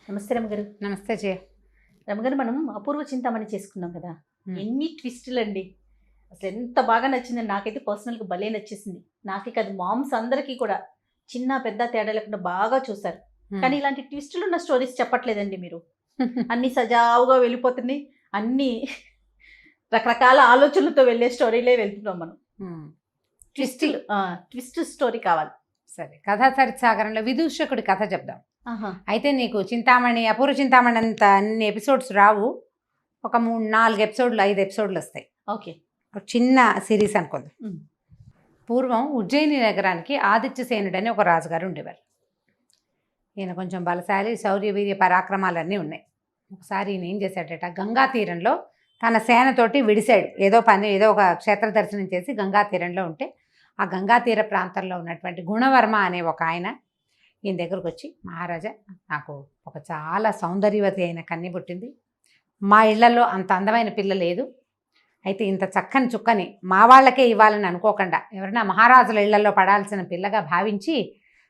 నమస్తే రమగారు. నమస్తే జయ. రమగారు, మనం అపూర్వ చింతామణి చేసుకున్నాం కదా. ఎన్ని ట్విస్టులు అండి. అసలు ఎంత బాగా నచ్చిందండి. నాకైతే పర్సనల్గా భలే నచ్చేసింది. నాకే కాదు, మామ్స్ అందరికీ కూడా చిన్న పెద్ద తేడా లేకుండా బాగా చూసారు. కానీ ఇలాంటి ట్విస్టులు ఉన్న స్టోరీస్ చెప్పట్లేదండి మీరు. అన్ని సజావుగా వెళ్ళిపోతున్నాయి. అన్ని రకరకాల ఆలోచనలతో వెళ్ళే స్టోరీలే వెళ్తున్నాం మనం. ట్విస్ట్ స్టోరీ కావాలి. సరే, కథా చరిత్సాగరంలో విదూషకుడి కథ చెప్దాం. అయితే నీకు అపూర్వ చింతామణి అంత అన్ని ఎపిసోడ్స్ రావు. ఒక 3-4 ఎపిసోడ్లు 5 ఎపిసోడ్లు వస్తాయి. ఓకే, ఒక చిన్న సిరీస్ అనుకుందాం. పూర్వం ఉజ్జయిని నగరానికి ఆదిత్యసేనుడు అని ఒక రాజుగారు ఉండేవారు. ఈయన కొంచెం బలశాలి, శౌర్య వీర్య పరాక్రమాలన్నీ ఉన్నాయి. ఒకసారి ఈయన ఏం చేశాడట, గంగా తీరంలో తన సేనతోటి విడిశాడు. ఏదో ఒక క్షేత్ర దర్శనం చేసి గంగా తీరంలో ఉంటే, ఆ గంగా తీర ప్రాంతంలో ఉన్నటువంటి గుణవర్మ అనే ఒక ఆయన ఈయన దగ్గరకు వచ్చి, మహారాజా, నాకు ఒక చాలా సౌందర్యవతి అయిన కన్య పుట్టింది. మా ఇళ్లలో అంత అందమైన పిల్ల లేదు. అయితే ఇంత చక్కని చుక్కని మా వాళ్ళకే ఇవ్వాలని అనుకోకుండా ఎవరైనా మహారాజుల ఇళ్లలో పడాల్సిన పిల్లగా భావించి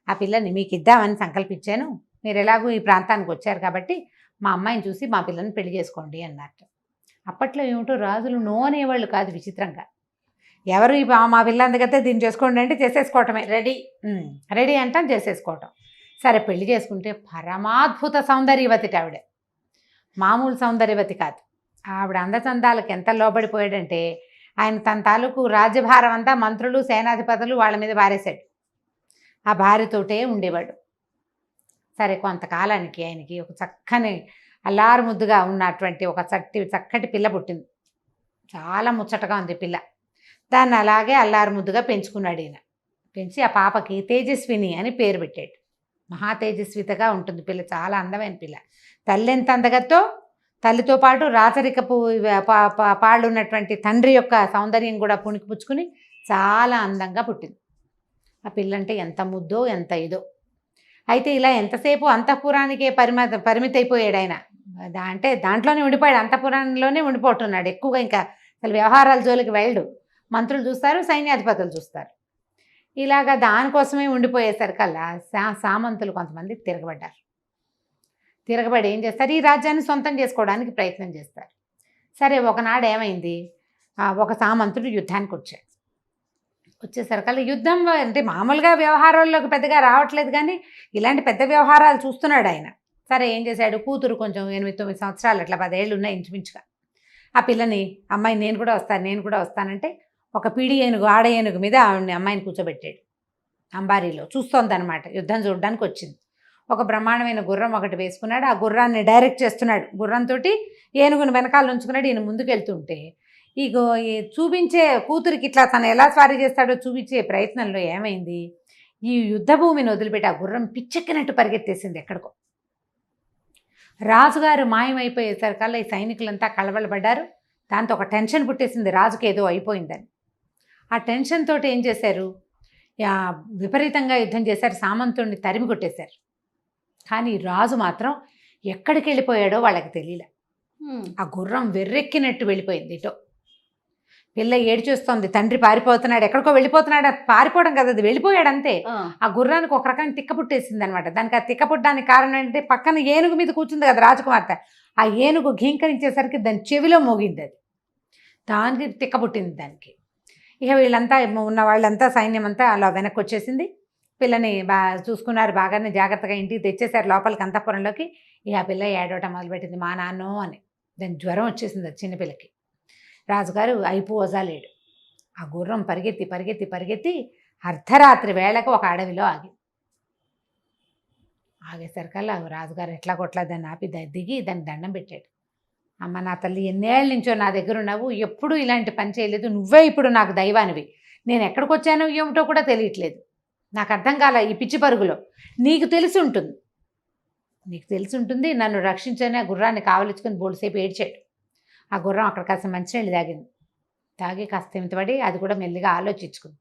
ఆ పిల్లని మీకు ఇద్దామని సంకల్పించాను. మీరు ఎలాగూ ఈ ప్రాంతానికి వచ్చారు కాబట్టి మా అమ్మాయిని చూసి మా పిల్లని పెళ్లి చేసుకోండి అన్నట్టు. అప్పట్లో ఏమిటో రాజులు నో అనేవాళ్ళు కాదు. విచిత్రంగా ఎవరు మా పిల్ల అందుకైతే దీన్ని చేసుకోండి అంటే చేసేసుకోవటమే. రెడీ అంటాం, చేసేసుకోవటం. సరే, పెళ్లి చేసుకుంటే పరమాద్భుత సౌందర్యవతి ఆవిడ. మామూలు సౌందర్యవతి కాదు. ఆవిడ అందచందాలకు ఎంత లోబడిపోయాడంటే ఆయన తన తాలూకు రాజ్యభారం అంతా మంత్రులు సేనాధిపతులు వాళ్ళ మీద పారేశాడు. ఆ భార్యతోటే ఉండేవాడు. సరే, కొంతకాలానికి ఆయనకి ఒక చక్కని అల్లారు ముద్దుగా ఉన్నటువంటి ఒక చక్కటి పిల్ల పుట్టింది. చాలా ముచ్చటగా ఉంది పిల్ల. దాన్ని అలాగే అల్లారు ముద్దుగా పెంచుకున్నాడు ఈయన. పెంచి ఆ పాపకి తేజస్విని అని పేరు పెట్టాడు. మహా తేజస్వితగా ఉంటుంది పిల్ల, చాలా అందమైన పిల్ల. తల్లి ఎంత అందగతో, తల్లితో పాటు రాచరికపు పాళ్ళు ఉన్నటువంటి తండ్రి యొక్క సౌందర్యం కూడా పుణికిపుచ్చుకుని చాలా అందంగా పుట్టింది. ఆ పిల్లంటే ఎంత ముద్దో ఎంత ఇదో. అయితే ఇలా ఎంతసేపు అంతఃపురానికే పరిమితి అయిపోయాడు ఆయన. అంటే దాంట్లోనే ఉండిపోయాడు, అంతఃపురంలోనే ఉండిపోతున్నాడు. ఎక్కువగా ఇంకా అసలు వ్యవహారాల జోలికి వెళ్ళడు. మంత్రులు చూస్తారు, సైన్యాధిపతులు చూస్తారు. ఇలాగా దానికోసమే ఉండిపోయేసరికల్లా సామంతులు కొంతమంది తిరగబడి ఏం చేస్తారు, ఈ రాజ్యాన్ని సొంతం చేసుకోవడానికి ప్రయత్నం చేస్తారు. సరే, ఒకనాడు ఏమైంది, ఒక సామంతుడు యుద్ధానికి వచ్చేసరికల్లా యుద్ధం అంటే మామూలుగా వ్యవహారాల్లోకి పెద్దగా రావట్లేదు, కానీ ఇలాంటి పెద్ద వ్యవహారాలు చూస్తున్నాడు ఆయన. సరే, ఏం చేశాడు, కూతురు కొంచెం 8-9 సంవత్సరాలు, అట్లా 10 ఏళ్ళు ఉన్నాయి ఇంచుమించుగా. ఆ పిల్లని, అమ్మాయి నేను కూడా వస్తానంటే ఒక పీడి ఏనుగు, ఆడ ఏనుగు మీద అమ్మాయిని కూర్చోబెట్టాడు. అంబారీలో చూస్తోందనమాట, యుద్ధం చూడడానికి వచ్చింది. ఒక బ్రహ్మాండమైన గుర్రం ఒకటి వేసుకున్నాడు. ఆ గుర్రాన్ని డైరెక్ట్ చేస్తున్నాడు. గుర్రంతో ఏనుగుని వెనకాల ఉంచుకున్నాడు. ఈయన ముందుకెళ్తుంటే ఈ చూపించే కూతురికి ఇట్లా తను ఎలా స్వారీ చేస్తాడో చూపించే ప్రయత్నంలో ఏమైంది, ఈ యుద్ధ భూమిని వదిలిపెట్టి ఆ గుర్రం పిచ్చెక్కినట్టు పరిగెత్తేసింది ఎక్కడికో. రాజుగారు మాయమైపోయేసరికల్లా ఈ సైనికులంతా కలవలబడ్డారు. దాంతో ఒక టెన్షన్ పుట్టేసింది, రాజుకి ఏదో అయిపోయిందని. ఆ టెన్షన్ తోటి ఏం చేశారు, విపరీతంగా యుద్ధం చేశారు, సామంతుడిని తరిమి కొట్టేశారు. కానీ రాజు మాత్రం ఎక్కడికి వెళ్ళిపోయాడో వాళ్ళకి తెలియలే. ఆ గుర్రం వెర్రెక్కినట్టు వెళ్ళిపోయింది ఇటో. పిల్ల ఏడ్చేస్తోంది, తండ్రి పారిపోతున్నాడు, ఎక్కడికో వెళ్ళిపోతున్నాడు. పారిపోవడం కదా, అది వెళ్ళిపోయాడు అంతే. ఆ గుర్రానికి ఒక రకమైన తిక్క పుట్టేసింది అనమాట. దానికి ఆ తిక్క పుట్టడానికి కారణం ఏంటంటే పక్కన ఏనుగు మీద కూర్చుంది కదా రాజకుమార్తె. ఆ ఏనుగు ఘీంకరించేసరికి దాని చెవిలో మోగింది. అది దానికి తిక్క పుట్టింది దానికి. ఇక వీళ్ళంతా ఉన్న వాళ్ళంతా సైన్యం అంతా అలా వెనక్కి వచ్చేసింది. పిల్లని చూసుకున్నారు, బాగానే జాగ్రత్తగా ఇంటికి తెచ్చేశారు లోపలికి అంతఃపురంలోకి. ఇక ఆ పిల్ల ఏడవటం మొదలుపెట్టింది, మా నాన్నో అని. దాని జ్వరం వచ్చేసింది అది చిన్నపిల్లకి. రాజుగారు అయిపోవజాలేడు. ఆ గుర్రం పరిగెత్తి అర్ధరాత్రి వేళకు ఒక అడవిలో ఆగేసరికల్లా రాజుగారు ఎట్లా కొట్లా దాన్ని ఆపి దిగి దాన్ని దండం పెట్టాడు. అమ్మ, నా తల్లి, ఎన్నేళ్ళ నుంచో నా దగ్గర ఉన్నావు, ఎప్పుడూ ఇలాంటి పని చేయలేదు. నువ్వే ఇప్పుడు నాకు దైవానివి. నేను ఎక్కడికి వచ్చానో ఏమిటో కూడా తెలియట్లేదు. నాకు అర్థం కాల ఈ పిచ్చి పరుగులో. నీకు తెలిసి ఉంటుంది, నన్ను రక్షించని ఆ గుర్రాన్ని కావలించుకొని బోల్సేపు ఏడ్చాడు. ఆ గుర్రం అక్కడ కాస్త మంచినీళ్ళు తాగి కాస్త తిమితపడి అది కూడా మెల్లిగా ఆలోచించుకుంది.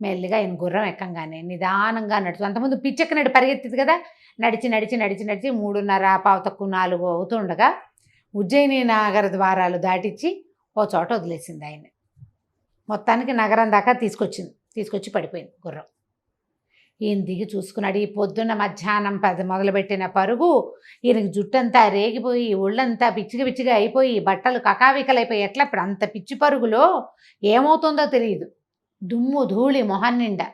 మెల్లిగా ఈయన గుర్రం ఎక్కంగానే నిదానంగా నడుచు, అంతకుముందు పిచ్చెక్కనట్టు పరిగెత్తింది కదా, నడిచి 3:15-4 అవుతుండగా ఉజ్జయిని నగర ద్వారాలు దాటించి ఓ చోట వదిలేసింది ఆయన. మొత్తానికి నగరం దాకా తీసుకొచ్చి పడిపోయింది గుర్రం. ఈయన దిగి చూసుకున్నాడు. ఈ పొద్దున్న మధ్యాహ్నం 10 మొదలుపెట్టిన పరుగు ఈయనకి జుట్టంతా రేగిపోయి ఒళ్ళంతా పిచ్చిగా పిచ్చిగా అయిపోయి బట్టలు కకావికలైపోయి ఎట్లా ఇప్పుడు అంత పిచ్చి పరుగులో ఏమవుతుందో తెలియదు. దుమ్ము ధూళి మొహం నిండా.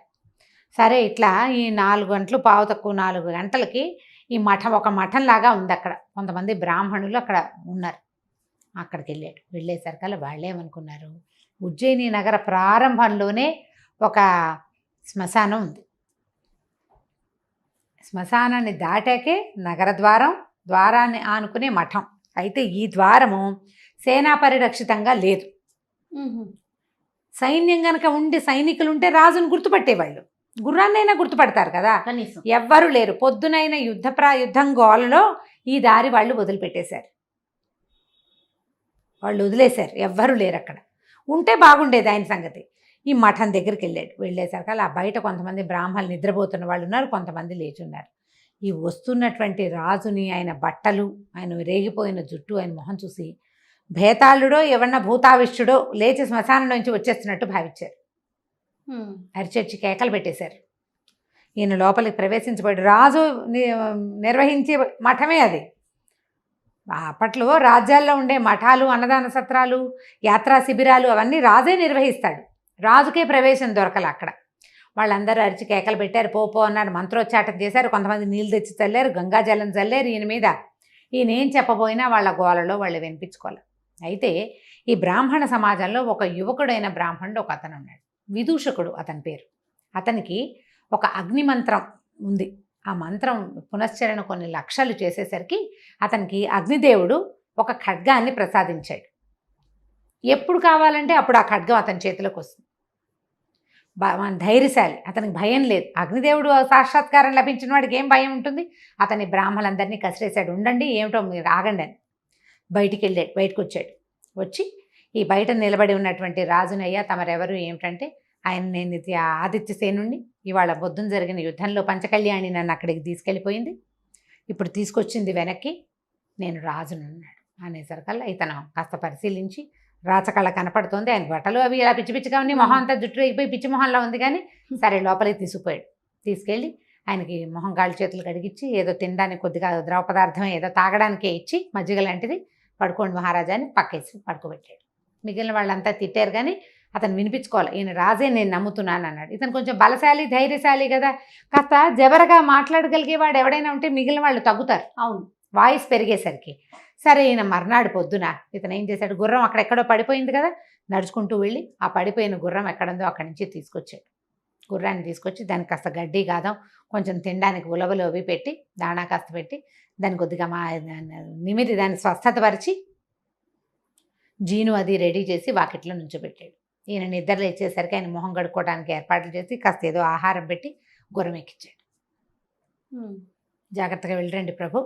సరే ఇట్లా ఈ 4 గంటలు పావు తక్కువ 4 గంటలకి ఈ మఠం ఒక మఠంలాగా ఉంది అక్కడ. కొంతమంది బ్రాహ్మణులు అక్కడ ఉన్నారు. అక్కడికి వెళ్ళాడు. వెళ్ళేసరికల్లా వాళ్ళేమనుకున్నారు, ఉజ్జయిని నగర ప్రారంభంలోనే ఒక శ్మశానం ఉంది. శ్మశానాన్ని దాటాకే నగర ద్వారాన్ని ఆనుకునే మఠం. అయితే ఈ ద్వారము సేనా పరిరక్షితంగా లేదు. సైన్యం గనక ఉండి సైనికులు ఉంటే రాజును గుర్తుపట్టేవాళ్ళు, గుర్రాన్నైనా గుర్తుపడతారు కదా. కనీసం ఎవ్వరూ లేరు. పొద్దునైన యుద్ధం గోలలో ఈ దారి వాళ్ళు వదిలిపెట్టేశారు. వాళ్ళు వదిలేశారు. ఎవ్వరూ లేరు అక్కడ. ఉంటే బాగుండేది ఆయన సంగతి. ఈ మఠం దగ్గరికి వెళ్ళాడు. వెళ్ళేసరికి అలా బయట కొంతమంది బ్రాహ్మణులు నిద్రపోతున్న వాళ్ళు ఉన్నారు, కొంతమంది లేచున్నారు. ఈ వస్తున్నటువంటి రాజుని, ఆయన బట్టలు, ఆయన రేగిపోయిన జుట్టు, ఆయన మొహం చూసి భేతాళుడో ఎవరన్నా భూతావిష్టుడో లేచి శ్మశానం నుంచి వచ్చేస్తున్నట్టు భావించారు. అరిచర్చి కేకలు పెట్టేశారు. ఈయన లోపలికి ప్రవేశించబడి రాజు నిర్వహించే మఠమే అది. అప్పట్లో రాజ్యాల్లో ఉండే మఠాలు, అన్నదాన సత్రాలు, యాత్రా శిబిరాలు అవన్నీ రాజే నిర్వహిస్తాడు. రాజుకే ప్రవేశం దొరకల అక్కడ. వాళ్ళందరూ అరిచి కేకలు పెట్టారు, పో అన్నారు, మంత్రోచ్చాటం చేశారు. కొంతమంది నీళ్ళు తెచ్చి చల్లారు, గంగాజలం చల్లారు ఈయన మీద. ఈయన ఏం చెప్పబోయినా వాళ్ళ గోలలో వాళ్ళు వినిపించుకోవాలి. అయితే ఈ బ్రాహ్మణ సమాజంలో ఒక యువకుడైన బ్రాహ్మణుడు ఒక అతను ఉన్నాడు, విదూషకుడు అతని పేరు. అతనికి ఒక అగ్ని మంత్రం ఉంది. ఆ మంత్రం పునశ్చరణ కొన్ని లక్షలు చేసేసరికి అతనికి అగ్నిదేవుడు ఒక ఖడ్గాన్ని ప్రసాదించాడు. ఎప్పుడు కావాలంటే అప్పుడు ఆ ఖడ్గం అతని చేతిలోకి వస్తుంది. ధైర్యశాలి, అతనికి భయం లేదు. అగ్నిదేవుడు సాక్షాత్కారం లభించిన వాడికి ఏం భయం ఉంటుంది. అతని బ్రాహ్మణులందరినీ కసిరేశాడు. ఉండండి, ఏమిటో మీరు ఆగండి అని. బయటకు వచ్చాడు. వచ్చి ఈ బయట నిలబడి ఉన్నటువంటి రాజునయ్యా తమరెవరు ఏమిటంటే, ఆయన నేను ఇది ఆదిత్యసేనుణ్ణి, ఇవాళ పొద్దున జరిగిన యుద్ధంలో పంచకళ్యాణి నన్ను అక్కడికి తీసుకెళ్ళిపోయింది, ఇప్పుడు తీసుకొచ్చింది వెనక్కి, నేను రాజునన్నాడు. అనేసరికల్లా ఇతను కాస్త పరిశీలించి రాచకళ కనపడుతోంది, ఆయన బట్టలు అవి ఇలా పిచ్చి పిచ్చిగా ఉన్నాయి, మొహం అంతా జుట్టు రేగిపోయి పిచ్చి మొహంలో ఉంది. కానీ సరే లోపలికి తీసుకుపోయాడు. తీసుకెళ్ళి ఆయనకి మొహం కాళ్ళు చేతులు కడిగిచ్చి ఏదో తినడానికి కొద్దిగా ద్రవ పదార్థం ఏదో తాగడానికే ఇచ్చి మజ్జిగ లాంటిది, పడుకోండి మహారాజా అని పక్కేసి పడుకోబెట్టాడు. మిగిలిన వాళ్ళంతా తిట్టారు కానీ అతను వినిపించుకోవాలి, ఈయన రాజే నేను నమ్ముతున్నాను అన్నాడు. ఇతను కొంచెం బలశాలి, ధైర్యశాలి కదా, కాస్త జబరగా మాట్లాడగలిగేవాడు ఎవడైనా ఉంటే మిగిలిన వాళ్ళు తగ్గుతారు. అవును, వాయిస్ పెరిగేసరికి. సరే ఈయన మర్నాడు పొద్దున ఇతను ఏం చేశాడు, గుర్రం అక్కడెక్కడో పడిపోయింది కదా, నడుచుకుంటూ వెళ్ళి ఆ పడిపోయిన గుర్రం ఎక్కడుందో అక్కడి నుంచి తీసుకొచ్చాడు. గుర్రాన్ని తీసుకొచ్చి దానికి కాస్త గడ్డి గాదం, కొంచెం తినడానికి ఉలవలు అవి పెట్టి, దాణా కాస్త పెట్టి, దాన్ని కొద్దిగా నిమిరి దాన్ని స్వస్థతపరిచి జీను అది రెడీ చేసి వాకిట్లో నుంచోబెట్టాడు. ఈయన నిద్ర లేచేసరికి ఆయన మొహం కడుక్కోవడానికి ఏర్పాట్లు చేసి కాస్త ఏదో ఆహారం పెట్టి గుర్రం ఎక్కించాడు. జాగ్రత్తగా వెళ్ళండి ప్రభు,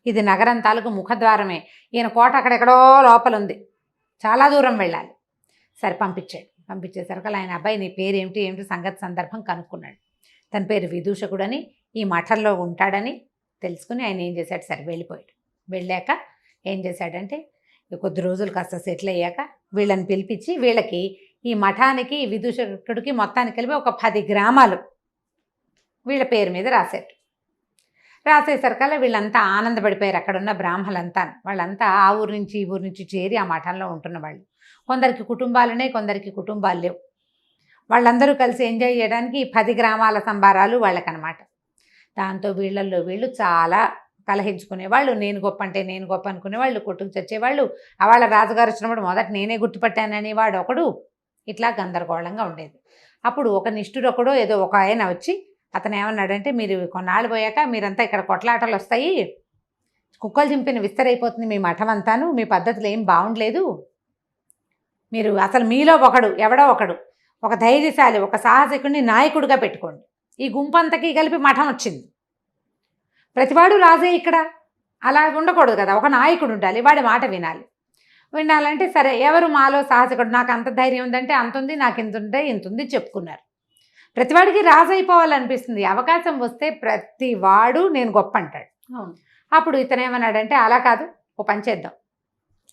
ఇది నగరం తాలూకు ముఖద్వారమే, ఈయన కోట అక్కడెక్కడో లోపల ఉంది, చాలా దూరం వెళ్ళాలి. సరే పంపించాడు. పంపించేసరికి ఆయన అబ్బాయి నీ పేరు ఏమిటి సంగతి సందర్భం కనుక్కున్నాడు. తన పేరు విదూషకుడని, ఈ మఠంలో ఉంటాడని తెలుసుకుని ఆయన ఏం చేశాడు, సరే వెళ్ళిపోయాడు. వెళ్ళాక ఏం చేశాడంటే కొద్ది రోజులు కాస్త సెటిల్ అయ్యాక వీళ్ళని పిలిపించి వీళ్ళకి ఈ మఠానికి విదూషకుడికి మొత్తానికి కలిపి ఒక 10 గ్రామాలు వీళ్ళ పేరు మీద రాశారు. రాసేసరికల్లా వీళ్ళంతా ఆనందపడిపోయారు. అక్కడున్న బ్రాహ్మలంతా, వాళ్ళంతా ఆ ఊరు నుంచి ఈ ఊరు నుంచి చేరి ఆ మఠంలో ఉంటున్న వాళ్ళు. కొందరికి కుటుంబాలునే, కొందరికి కుటుంబాలు లేవు. వాళ్ళందరూ కలిసి ఎంజాయ్ చేయడానికి 10 గ్రామాల సంబారాలు వాళ్ళకనమాట. దాంతో వీళ్ళల్లో వీళ్ళు చాలా కలహించుకునేవాళ్ళు, నేను గొప్ప అంటే నేను గొప్ప అనుకునేవాళ్ళు, కొట్టుకు చచ్చేవాళ్ళు. వాళ్ళ రాజుగారు వచ్చినప్పుడు మొదట నేనే గుర్తుపట్టాననేవాడు ఒకడు. ఇట్లా గందరగోళంగా ఉండేది. అప్పుడు ఒక నిష్ఠురొకడో ఏదో ఒక ఆయన వచ్చి అతను ఏమన్నాడంటే, మీరు కొన్నాళ్ళు పోయాక మీరంతా ఇక్కడ కొట్లాటలు వస్తాయి, కుక్కలు చింపిన విస్తరైపోతుంది మీ మఠం అంతాను, మీ పద్ధతులు ఏం బాగుండలేదు, మీరు అసలు మీలో ఒకడు ఎవడో ఒకడు ఒక ధైర్యశాలి ఒక సాహసికుడిని నాయకుడిగా పెట్టుకోండి. ఈ గుంపంతకి కలిపి మఠం వచ్చింది, ప్రతివాడు రాజే ఇక్కడ, అలా ఉండకూడదు కదా, ఒక నాయకుడు ఉండాలి, వాడి మాట వినాలంటే సరే ఎవరు మాలో సాహసికుడు, నాకు అంత ధైర్యం ఉందంటే అంత ఉంది, నాకు ఇంత ఉంటే ఇంత ఉంది చెప్పుకున్నారు. ప్రతివాడికి రాజు అయిపోవాలనిపిస్తుంది. అవకాశం వస్తే ప్రతివాడు నేను గొప్ప అంటాడు. అప్పుడు ఇతను ఏమన్నాడంటే, అలా కాదు, ఓ పని చేద్దాం,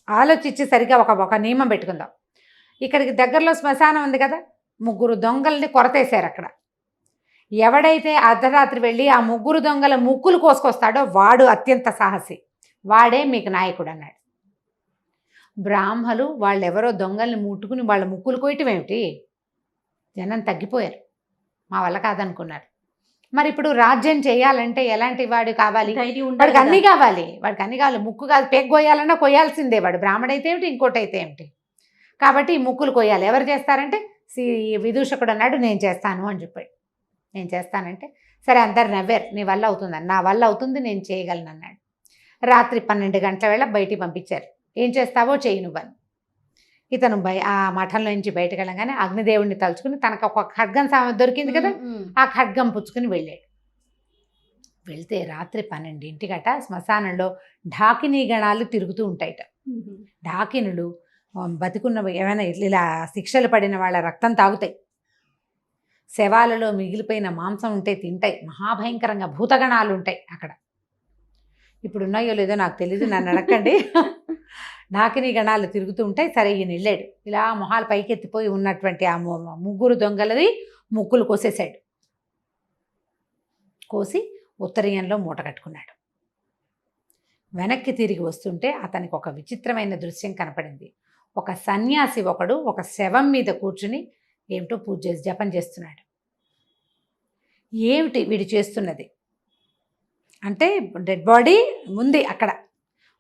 ఆలోచించి సరిగా ఒక నియమం పెట్టుకుందాం. ఇక్కడికి దగ్గరలో శ్మశానం ఉంది కదా, 3 దొంగల్ని కొరతేశారు అక్కడ. ఎవడైతే అర్ధరాత్రి వెళ్ళి ఆ ముగ్గురు దొంగల ముక్కులు కోసుకొస్తాడో వాడు అత్యంత సాహసి, వాడే మీకు నాయకుడు అన్నాడు. బ్రాహ్మలు వాళ్ళెవరో దొంగల్ని ముట్టుకుని వాళ్ళ ముక్కులు కోయటం ఏమిటి? జనం తగ్గిపోయారు, మా వల్ల కాదనుకున్నారు. మరి ఇప్పుడు రాజ్యం చేయాలంటే ఎలాంటి వాడు కావాలి? వాడికి అన్నీ కావాలి, ముక్కు కాదు పెగ్ కొయ్యాలన్నా కొయ్యాల్సిందే. వాడు బ్రాహ్మడైతే ఏమిటి, ఇంకోటి అయితే ఏమిటి. కాబట్టి ఈ ముక్కులు కొయ్యాలి. ఎవరు చేస్తారంటే విదూషకుడు అన్నాడు నేను చేస్తాను అని చెప్పాడు. నేను చేస్తానంటే సరే అందరు నవ్వారు. నీ వల్ల అవుతుందని. నా వల్ల అవుతుంది, నేను చేయగలను అన్నాడు. రాత్రి 12 గంటల వేళ బయటికి పంపించారు. ఏం చేస్తావో చెయ్యి నువ్వని. ఇతను ఆ మఠంలో నుంచి బయటకు వెళ్ళగానే అగ్నిదేవుడిని తలుచుకుని తనకు ఒక ఖడ్గం దొరికింది కదా, ఆ ఖడ్గం పుచ్చుకుని వెళ్ళాడు. వెళ్తే రాత్రి 12ంటికట శ్మశానంలో ఢాకినీ గణాలు తిరుగుతూ ఉంటాయట. ఢాకినులు బతికున్న ఏమైనా ఇలా శిక్షలు పడిన వాళ్ళ రక్తం తాగుతాయి, శవాలలో మిగిలిపోయిన మాంసం ఉంటే తింటాయి, మహాభయంకరంగా భూతగణాలు ఉంటాయి అక్కడ. ఇప్పుడు ఉన్నాయో లేదో నాకు తెలీదు, నన్ను అడగండి. ఢాకినీ గణాలు తిరుగుతూ ఉంటాయి. సరే ఈయన వెళ్ళాడు. ఇలా మొహాలు పైకెత్తిపోయి ఉన్నటువంటి ఆ ముగ్గురు దొంగలది ముక్కులు కోసేశాడు. కోసి ఉత్తరీయంలో మూట కట్టుకున్నాడు. వెనక్కి తిరిగి వస్తుంటే అతనికి ఒక విచిత్రమైన దృశ్యం కనపడింది. ఒక సన్యాసి ఒకడు ఒక శవం మీద కూర్చుని ఏమిటో పూజ చేసి జపం చేస్తున్నాడు. ఏమిటి వీడు చేస్తున్నది అంటే, డెడ్ బాడీ ఉంది అక్కడ.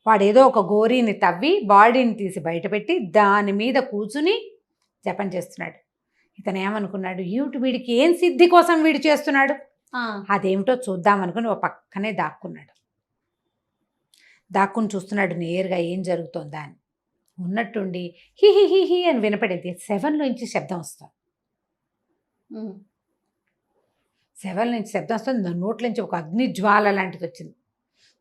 వాడు ఏదో ఒక గోరీని తవ్వి బాడీని తీసి బయటపెట్టి దాని మీద కూర్చుని జపం చేస్తున్నాడు. ఇతను ఏమనుకున్నాడు, వీడికి ఏం సిద్ధి కోసం వీడు చేస్తున్నాడు, అదేమిటో చూద్దామనుకుని ఒక పక్కనే దాక్కున్నాడు. దాక్కుని చూస్తున్నాడు నేరుగా ఏం జరుగుతోందా అని. ఉన్నట్టుండి హి హి హి హి అని వినపడింది. శవంలోంచి శబ్దం వస్తుంది. శవం నుంచి శబ్దం వస్తుంది. దాని నోట్లోంచి ఒక అగ్ని జ్వాల లాంటిది వచ్చింది.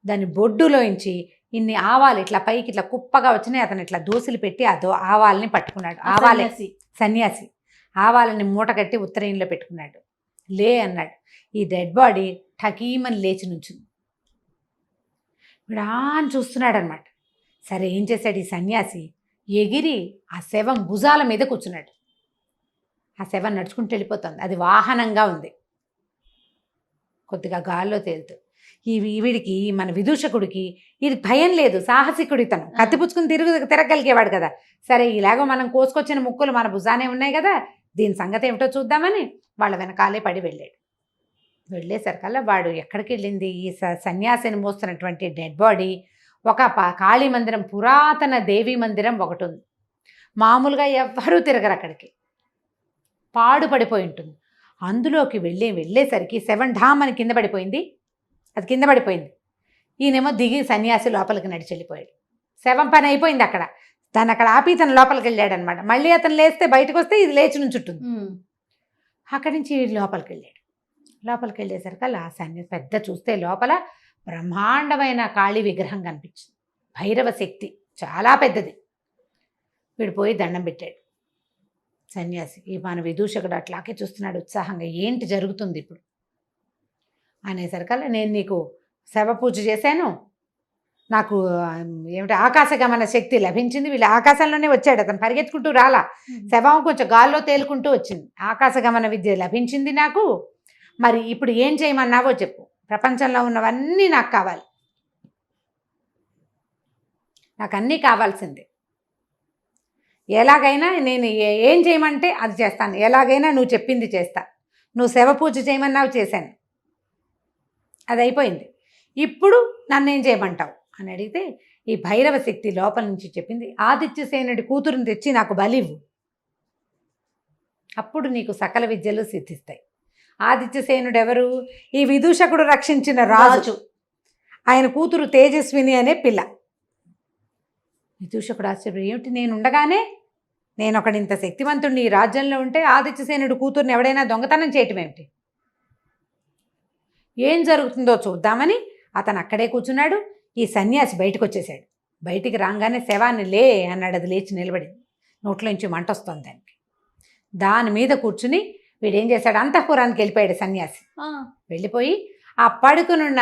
దాని బొడ్డులోంచి ఇన్ని ఆవాలు ఇట్లా పైకి ఇట్లా కుప్పగా వచ్చినాయి. అతను ఇట్లా దోశలు పెట్టి ఆవాలని పట్టుకున్నాడు. ఆవాలే సన్యాసి ఆవాలని మూట కట్టి ఉత్తరీయంలో పెట్టుకున్నాడు. లే అన్నాడు. ఈ డెడ్ బాడీ ఠకీమని లేచి నుంచింది. విడాన్ చూస్తున్నాడు అనమాట. సరే ఏం చేశాడు ఈ సన్యాసి, ఎగిరి ఆ శవం భుజాల మీద కూర్చున్నాడు. ఆ శవం నడుచుకుంటూ వెళ్ళిపోతుంది. అది వాహనంగా ఉంది, కొద్దిగా గాల్లో తేలుతూ. వీడికి మన విదూషకుడికి ఇది భయం లేదు, సాహసికుడి తను. కత్తిపుచ్చుకుని తిరగలిగేవాడు కదా. సరే ఇలాగో మనం కోసుకొచ్చిన ముక్కులు మన భుజానే ఉన్నాయి కదా, దీని సంగతి ఏమిటో చూద్దామని వాళ్ళ వెనకాలే పడి వెళ్ళాడు. వెళ్ళేసరికల్లా వాడు ఎక్కడికి వెళ్ళింది, ఈ సన్యాసిని మోస్తున్నటువంటి డెడ్ బాడీ ఒక కాళీ మందిరం, పురాతన దేవీ మందిరం ఒకటి ఉంది. మామూలుగా ఎవ్వరూ తిరగరు అక్కడికి, పాడుపడిపోయి ఉంటుంది. అందులోకి వెళ్ళేసరికి శవం ఢామని కింద పడిపోయింది. అది కింద పడిపోయింది. ఈయనేమో దిగి సన్యాసి లోపలికి నడిచి వెళ్ళిపోయాడు. శవం పని అయిపోయింది అక్కడ. దాన్ని అక్కడ ఆపి తను లోపలికి వెళ్ళాడు అనమాట. మళ్ళీ అతను లేస్తే బయటకు వస్తే ఇది లేచి నుంచుంటుంది. అక్కడి నుంచి లోపలికి వెళ్ళాడు. లోపలికి వెళ్ళేసరికి ఆ సన్యాసి పెద్ద చూస్తే లోపల బ్రహ్మాండమైన కాళీ విగ్రహం కనిపించింది. భైరవ శక్తి చాలా పెద్దది. వీడు పోయి దండం పెట్టాడు. సన్యాసి ఈ మన విదూషకుడు అట్లాగే చూస్తున్నాడు ఉత్సాహంగా. ఏంటి జరుగుతుంది ఇప్పుడు అనేసరికల్లా, నేను నీకు శవ పూజ చేశాను, నాకు ఏమిటి ఆకాశగమన శక్తి లభించింది. వీళ్ళు ఆకాశంలోనే వచ్చాడు, అతను పరిగెత్తుకుంటూ రాలా. శవం కొంచెం గాల్లో తేలుకుంటూ వచ్చింది. ఆకాశగమన విద్య లభించింది నాకు. మరి ఇప్పుడు ఏం చేయమన్నావో చెప్పు. ప్రపంచంలో ఉన్నవన్నీ నాకు కావాలి, నాకు అన్నీ కావాల్సిందే. ఎలాగైనా నేను ఏం చేయమంటే అది చేస్తాను, ఎలాగైనా నువ్వు చెప్పింది చేస్తా. నువ్వు శవ పూజ చేయమన్నావు, చేశాను, అది అయిపోయింది. ఇప్పుడు నన్ను ఏం చేయమంటావు అని అడిగితే ఈ భైరవ శక్తి లోపల నుంచి చెప్పింది, ఆదిత్యసేనుడి కూతురుని తెచ్చి నాకు బలివ్వు, అప్పుడు నీకు సకల విద్యలు సిద్ధిస్తాయి. ఆదిత్యసేనుడు ఎవరు? ఈ విదూషకుడు రక్షించిన రాజు. ఆయన కూతురు తేజస్విని అనే పిల్ల. విదూషకుడు ఆశ్చర్యం, ఏమిటి నేనుండగానే, నేను ఒకడు ఇంత శక్తివంతుడిని ఈ రాజ్యంలో ఉంటే ఆదిత్యసేనుడు కూతుర్ని ఎవడైనా దొంగతనం చేయటం ఏమిటి? ఏం జరుగుతుందో చూద్దామని అతను అక్కడే కూర్చున్నాడు. ఈ సన్యాసి బయటకు వచ్చేసాడు. బయటికి రాగానే శవాన్ని లే అన్నాడు. అది లేచి నిలబడింది. నోట్లోంచి మంట వస్తుంది దానికి. దాని మీద కూర్చుని వీడేం చేశాడు, అంతఃపురానికి వెళ్ళిపోయాడు సన్యాసి. వెళ్ళిపోయి ఆ పడుకునున్న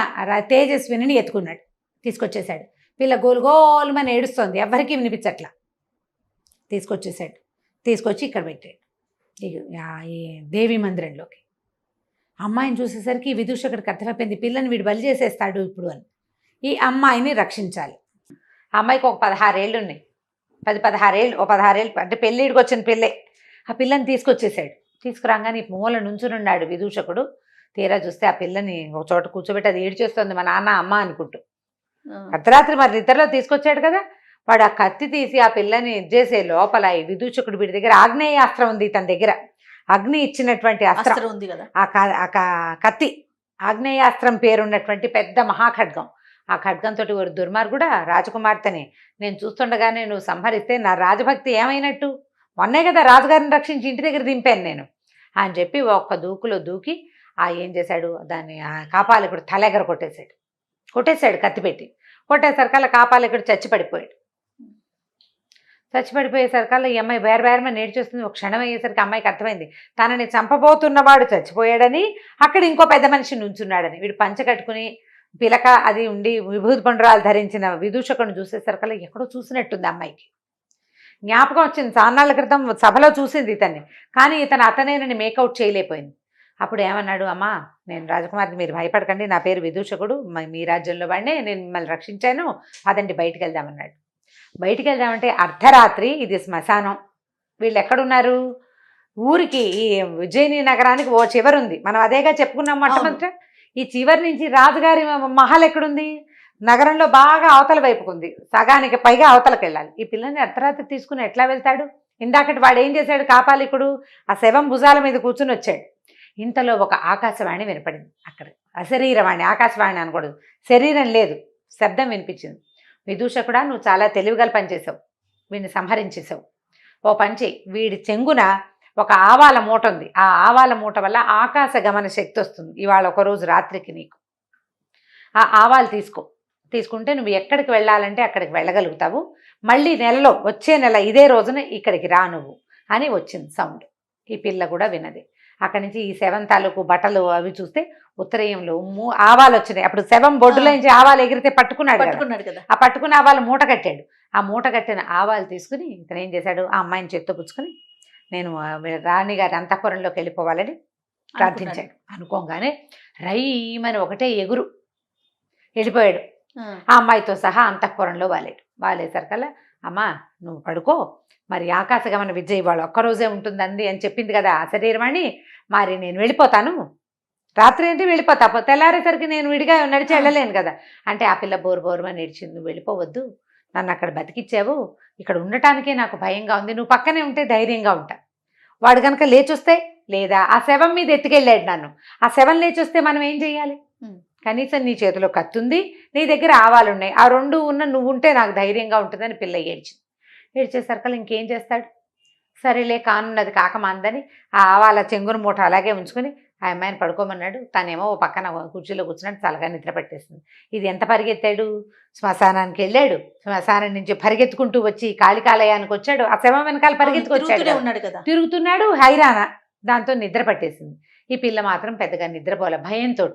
తేజస్విని ఎత్తుకున్నాడు, తీసుకొచ్చేసాడు. పిల్ల గోలుగోలుమని ఏడుస్తోంది, ఎవ్వరికీ వినిపించట్లా. తీసుకొచ్చేసాడు. తీసుకొచ్చి ఇక్కడ పెట్టాడు ఈ దేవీ మందిరంలోకి. అమ్మాయిని చూసేసరికి విదూషకుడికి అర్థమైపోయింది, పిల్లని వీడు బలి చేసేస్తాడు ఇప్పుడు అని. ఈ అమ్మాయిని రక్షించాలి. ఆ అమ్మాయికి ఒక 16 ఏళ్ళు ఉన్నాయి, 16 ఏళ్ళు, ఓ 16 ఏళ్ళు అంటే పెళ్ళిడికి వచ్చిన పిల్లే. ఆ పిల్లని తీసుకొచ్చేసాడు. తీసుకురాగానే మూల నుంచునున్నాడు విదూషకుడు. తీరా చూస్తే ఆ పిల్లని ఒక చోట కూర్చోబెట్టి అది ఏడ్చేస్తుంది మా నాన్న అమ్మ అనుకుంటూ. అర్ధరాత్రి మరి నిద్రలో తీసుకొచ్చాడు కదా. వాడు ఆ కత్తి తీసి ఆ పిల్లని ఇచ్చేసే లోపల ఈ విదూషకుడు వీడి దగ్గర ఆగ్నేయాస్త్రం ఉంది, తన దగ్గర అగ్ని ఇచ్చినటువంటి అస్త్రం ఉంది కదా. ఆ కత్తి ఆగ్నేయాస్త్రం పేరున్నటువంటి పెద్ద మహాఖడ్గం. ఆ ఖడ్గంతో ఒక దుర్మార్గుడా రాజకుమార్తెని నేను చూస్తుండగానే నువ్వు సంహరిస్తే నా రాజభక్తి ఏమైనట్టు? మొన్నే కదా రాజుగారిని రక్షించి ఇంటి దగ్గర దింపాను నేను అని చెప్పి ఒక్క దూకులో దూకి ఏం చేశాడు, దాన్ని ఆ కాపాలికుడు తలెగర కొట్టేశాడు కత్తి పెట్టి. కొట్టేసరికల్లా కాపాలికుడు చచ్చిపడిపోయేసరికల్లా ఈ అమ్మాయి బేరమని నేర్చేస్తుంది. ఒక క్షణం అయ్యేసరికి అమ్మాయికి అర్థమైంది తనని చంపబోతున్నవాడు చచ్చిపోయాడని, అక్కడ ఇంకో పెద్ద మనిషి నుంచున్నాడని. వీడు పంచ కట్టుకుని పిలక అది ఉండి విభూతి పండురాలు ధరించిన విదూషకుని చూసేసరికల్లా ఎక్కడో చూసినట్టుంది అమ్మాయికి. జ్ఞాపకం వచ్చింది, చాన్నాళ్ళ క్రితం సభలో చూసింది ఇతన్ని, కానీ అతనేనని మేకౌట్ చేయలేకపోయింది. అప్పుడు ఏమన్నాడు, అమ్మా నేను రాజకుమార్ని, మీరు భయపడకండి, నా పేరు విదూషకుడు, మీ రాజ్యంలో వాడినే, నేను మిమ్మల్ని రక్షించాను, అదండి బయటికి వెళ్దామన్నాడు. బయటికి వెళ్దామంటే అర్ధరాత్రి, ఇది శ్మశానం. వీళ్ళు ఎక్కడున్నారు? ఊరికి ఈ ఉజ్జయిని నగరానికి ఓ చివరుంది, మనం అదేగా చెప్పుకున్నాం మొట్టమొదట. ఈ చివరి నుంచి రాజుగారి మహల్ ఎక్కడుంది? నగరంలో బాగా అవతల వైపుకుంది, సగానికి పైగా అవతలకు వెళ్ళాలి. ఈ పిల్లని అర్ధరాత్రి తీసుకుని ఎట్లా వెళ్తాడు? ఇందాకటి వాడు ఏం చేశాడు, కాపాలికుడు ఆ శవం భుజాల మీద కూర్చుని వచ్చాడు. ఇంతలో ఒక ఆకాశవాణి వినపడింది. అక్కడ అశరీరవాణి, ఆకాశవాణి అనకూడదు, శరీరం లేదు, శబ్దం వినిపించింది. విదూషకుడా, నువ్వు చాలా తెలివిగల పనిచేసావు, వీడిని సంహరించేసావు. ఓ పంచి, వీడి చెంగున ఒక ఆవాల మూట ఉంది, ఆ ఆవాల మూట వల్ల ఆకాశ గమన శక్తి వస్తుంది. ఇవాళ ఒకరోజు రాత్రికి నీకు ఆ ఆవాలు తీసుకుంటే నువ్వు ఎక్కడికి వెళ్ళాలంటే అక్కడికి వెళ్ళగలుగుతావు. మళ్ళీ నెలలో, వచ్చే నెల ఇదే రోజున ఇక్కడికి రా నువ్వు అని వచ్చింది సౌండ్. ఈ పిల్ల కూడా విన్నది. అక్కడి నుంచి ఈ శవం తాలూకు బట్టలు అవి చూస్తే ఉత్తరీయంలో ఆవాలు వచ్చినాయి. అప్పుడు శవం బొడ్డులో నుంచి ఆవాలు ఎగిరితే పట్టుకున్నాడు కదా, ఆ పట్టుకున్న ఆవాలు మూట కట్టాడు. ఆ మూట కట్టిన ఆవాలు తీసుకుని ఇతను ఏం చేశాడు, ఆ అమ్మాయిని చేత్తో పుచ్చుకొని నేను రాణిగారి అంతఃపురంలోకి వెళ్ళిపోవాలని ప్రార్థించాడు. అనుకోగానే రైమని ఒకటే ఎగురు వెళ్ళిపోయాడు. ఆ అమ్మాయితో సహా అంతఃపురంలో వాలేసరికల్లా, అమ్మా నువ్వు పడుకో, మరి ఆకాశగమన విద్య ఇవాళ ఒక్కరోజే ఉంటుందండి అని చెప్పింది కదా ఆ శరీరమని, మరి నేను వెళ్ళిపోతాను, రాత్రి అంటే వెళ్ళిపోతా, తెల్లారేసరికి నేను విడిగా నడిచి వెళ్ళలేను కదా అంటే, ఆ పిల్ల బోరుమని ఏడ్చింది. నువ్వు వెళ్ళిపోవద్దు, నన్ను అక్కడ బతికిచ్చావు, ఇక్కడ ఉండటానికే నాకు భయంగా ఉంది, నువ్వు పక్కనే ఉంటే ధైర్యంగా ఉంటా. వాడు కనుక లేచొస్తే, లేదా ఆ శవం మీద ఎత్తుకెళ్ళాడు నన్ను, ఆ శవం లేచొస్తే మనం ఏం చెయ్యాలి? కనీసం నీ చేతిలో కత్తుంది, నీ దగ్గర ఆవాలు ఉన్నాయి, ఆ రెండు ఉన్న నువ్వు ఉంటే నాకు ధైర్యంగా ఉంటుందని పిల్ల ఏడ్చేసరికి ఇంకేం చేస్తాడు? సరేలే కానున్నది కాకమాందని ఆ ఆవాల చెంగును మూట అలాగే ఉంచుకొని ఆ అమ్మాయిని పడుకోమన్నాడు. తనేమో ఓ పక్కన కుర్చీలో కూర్చున్నట్టు చల్లగా నిద్ర పట్టేస్తుంది. ఇది ఎంత పరిగెత్తాడు, శ్మశానానికి వెళ్ళాడు, శ్మశానం నుంచి పరిగెత్తుకుంటూ వచ్చి కాళికాలయానికి వచ్చాడు, ఆ శవం వెనకాల పరిగెత్తుకొచ్చాడు, తిరుగుతున్నాడు హైరాణ. దాంతో నిద్ర పట్టేసింది. ఈ పిల్ల మాత్రం పెద్దగా నిద్రపోలే, భయంతో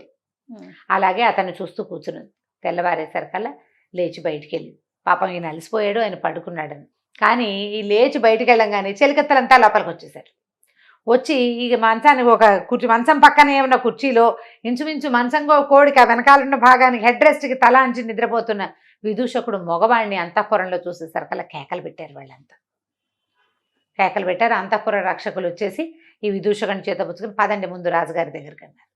అలాగే అతన్ని చూస్తూ కూర్చున్నది. తెల్లవారేసరికల్లా లేచి బయటికి వెళ్ళింది. పాపం ఈయన అలసిపోయాడు, ఆయన పడుకున్నాడని. కానీ ఈ లేచి బయటికి వెళ్ళంగానే చెలికత్తలంతా లోపలికి వచ్చేసారు. వచ్చి ఇక మంచానికి ఒక మంచం పక్కన ఏమన్నా కుర్చీలో ఇంచుమించు మంచంగో కోడికి ఆ వెనకాలన్న భాగానికి హెడ్ రెస్ట్కి తల అంచి నిద్రపోతున్న విదూషకుడు మగవాడిని అంతఃపురంలో చూసేసరికల్లా కేకలు పెట్టారు. వాళ్ళంతా కేకలు పెట్టారు. అంతఃపుర రక్షకులు వచ్చేసి ఈ విదూషకుని చేత పుచ్చుకుని పదండి ముందు రాజుగారి దగ్గరికి అన్నారు.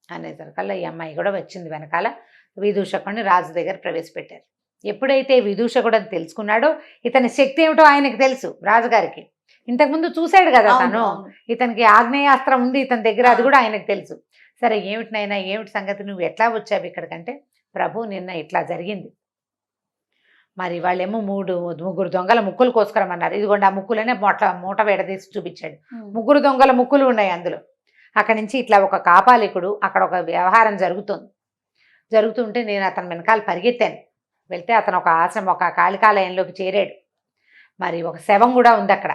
అనేసరికల్లా ఈ అమ్మాయి కూడా వచ్చింది వెనకాల. విదూషకుడిని రాజు దగ్గర ప్రవేశపెట్టారు. ఎప్పుడైతే విదూషకుడు అని తెలుసుకున్నాడో ఇతని శక్తి ఏమిటో ఆయనకు తెలుసు. రాజుగారికి ఇంతకుముందు చూశాడు కదా తను, ఇతనికి ఆగ్నేయాస్త్రం ఉంది ఇతని దగ్గర, అది కూడా ఆయనకు తెలుసు. సరే ఏమిటినైనా ఏమిటి సంగతి, నువ్వు ఎట్లా వచ్చావు ఇక్కడికంటే, ప్రభు నిన్న ఇట్లా జరిగింది, మరి వాళ్ళేమో ముగ్గురు దొంగల ముక్కులు కోసుకురమన్నారు, ఇదిగోండి ఆ ముక్కులనే మూట వేడదీసి చూపించాడు. ముగ్గురు దొంగల ముక్కులు ఉన్నాయి అందులో. అక్కడి నుంచి ఇట్లా ఒక కాపాలికుడు, అక్కడ ఒక వ్యవహారం జరుగుతుంటే నేను అతని వెనకాల పరిగెత్తాను. వెళ్తే అతను ఒక ఆశ్రమం, ఒక కాళికాలయంలోకి చేరాడు. మరి ఒక శవం కూడా ఉంది అక్కడ.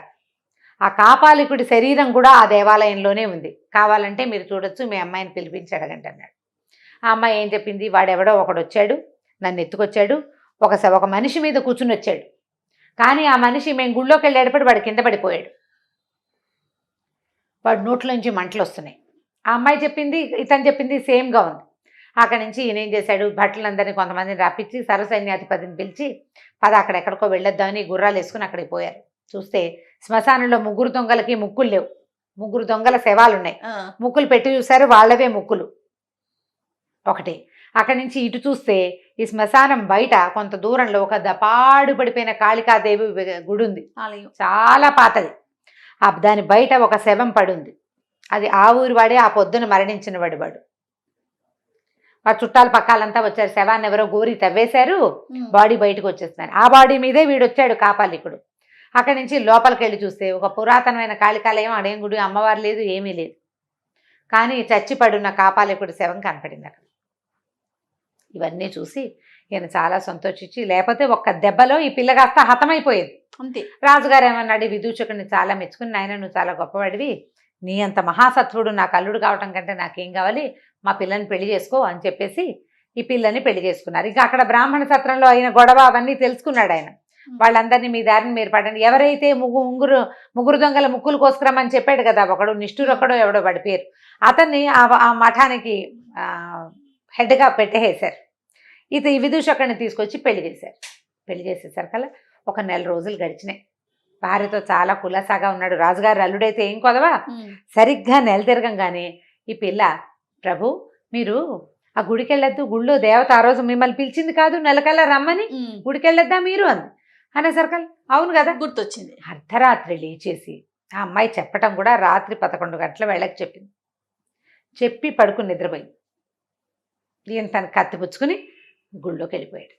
ఆ కాపాలికుడి శరీరం కూడా ఆ దేవాలయంలోనే ఉంది. కావాలంటే మీరు చూడొచ్చు, మీ అమ్మాయిని పిలిపించి అడగండి అన్నాడు. ఆ అమ్మాయి ఏం చెప్పింది, వాడెవడో ఒకడు వచ్చాడు, నన్ను ఎత్తుకొచ్చాడు, ఒక మనిషి మీద కూర్చుని వచ్చాడు, కానీ ఆ మనిషి మేము గుళ్ళోకి వెళ్ళేటప్పుడు వాడు కింద పడిపోయాడు, వాడు నోట్లోంచి మంటలు వస్తున్నాయి, ఆ అమ్మాయి చెప్పింది ఇతను చెప్పింది సేమ్గా ఉంది. అక్కడి నుంచి ఈయన ఏం చేశాడు, భటులందరినీ కొంతమందిని రప్పించి సర్వసైన్యాధిపతిని పిలిచి పద అక్కడెక్కడికో వెళ్ళొద్దామని గుర్రాలు వేసుకుని అక్కడికి పోయారు. చూస్తే శ్మశానంలో 3 దొంగలకి ముక్కులు లేవు. 3 దొంగల శవాలు ఉన్నాయి. ముక్కులు పెట్టి చూశారు, వాళ్ళవే ముక్కులు ఒకటి. అక్కడి నుంచి ఇటు చూస్తే ఈ శ్మశానం బయట కొంత దూరంలో ఒక పాడు పడిపోయిన కాళికాదేవి గుడి ఉంది, చాలా పాతది. దాని బయట ఒక శవం పడుంది. అది ఆ ఊరి వాడే, ఆ పొద్దున మరణించిన వాడు. ఆ చుట్టాల పక్కాలంతా వచ్చారు. శవాన్ని ఎవరో గోరి తవ్వేశారు, బాడీ బయటకు వచ్చేస్తున్నారు. ఆ బాడీ మీదే వీడు వచ్చాడు కాపాలికుడు. అక్కడి నుంచి లోపలికి వెళ్ళి చూస్తే ఒక పురాతనమైన కాళికాలయం, అడేం గుడి, అమ్మవారు లేదు, ఏమీ లేదు. కానీ చచ్చి పడున్న కాపాలికుడి శవం కనపడింది అక్కడ. ఇవన్నీ చూసి ఈయన చాలా సంతోషించి, లేకపోతే ఒక్క దెబ్బలో ఈ పిల్ల కాస్త హతమైపోయేది అంతే. రాజుగారు ఏమన్నాడు, విదూషకుడిని చాలా మెచ్చుకుని, నాయన నువ్వు చాలా గొప్పవాడివి, నీ అంత మహాసత్వుడు నాకు అల్లుడు కావటం కంటే నాకేం కావాలి, మా పిల్లని పెళ్లి చేసుకో అని చెప్పేసి ఈ పిల్లని పెళ్లి చేసుకున్నారు. ఇంకా అక్కడ బ్రాహ్మణ సత్రంలో అయిన గొడవ అవన్నీ తెలుసుకున్నాడు ఆయన. వాళ్ళందరినీ మీ దారిని మీరు పడండి. ఎవరైతే ముగ్గురు దొంగల ముక్కులు కోసుకురమ్మని చెప్పాడు కదా ఒకడు, నిష్ఠురొక్కడో ఎవడో వాడి పేరు, అతన్ని ఆ మఠానికి హెడ్గా పెట్టేసారు. ఈ విదూషకుడిని తీసుకొచ్చి పెళ్లి చేశారు. పెళ్లి చేసేసరికల్లా ఒక 1 నెల రోజులు గడిచినాయి. భార్యతో చాలా కులాసాగా ఉన్నాడు. రాజుగారు అల్లుడైతే ఏం కొదవా. సరిగ్గా నెల తిరగంగానే ఈ పిల్ల, ప్రభు మీరు ఆ గుడికి వెళ్ళొద్దు, గుళ్ళో దేవత ఆ రోజు మిమ్మల్ని పిలిచింది కాదు, నెలకల్లా రమ్మని, గుడికి వెళ్ళొద్దా మీరు అంది. అనేసరికల్ అవును కదా గుర్తొచ్చింది. అర్ధరాత్రి లేచేసి ఆ అమ్మాయి చెప్పటం కూడా రాత్రి 11 గంటల వేళకి చెప్పింది. చెప్పి పడుకుని నిద్రపోయింది. ఈయన తను కత్తిపుచ్చుకుని గుళ్ళోకి వెళ్ళిపోయాడు.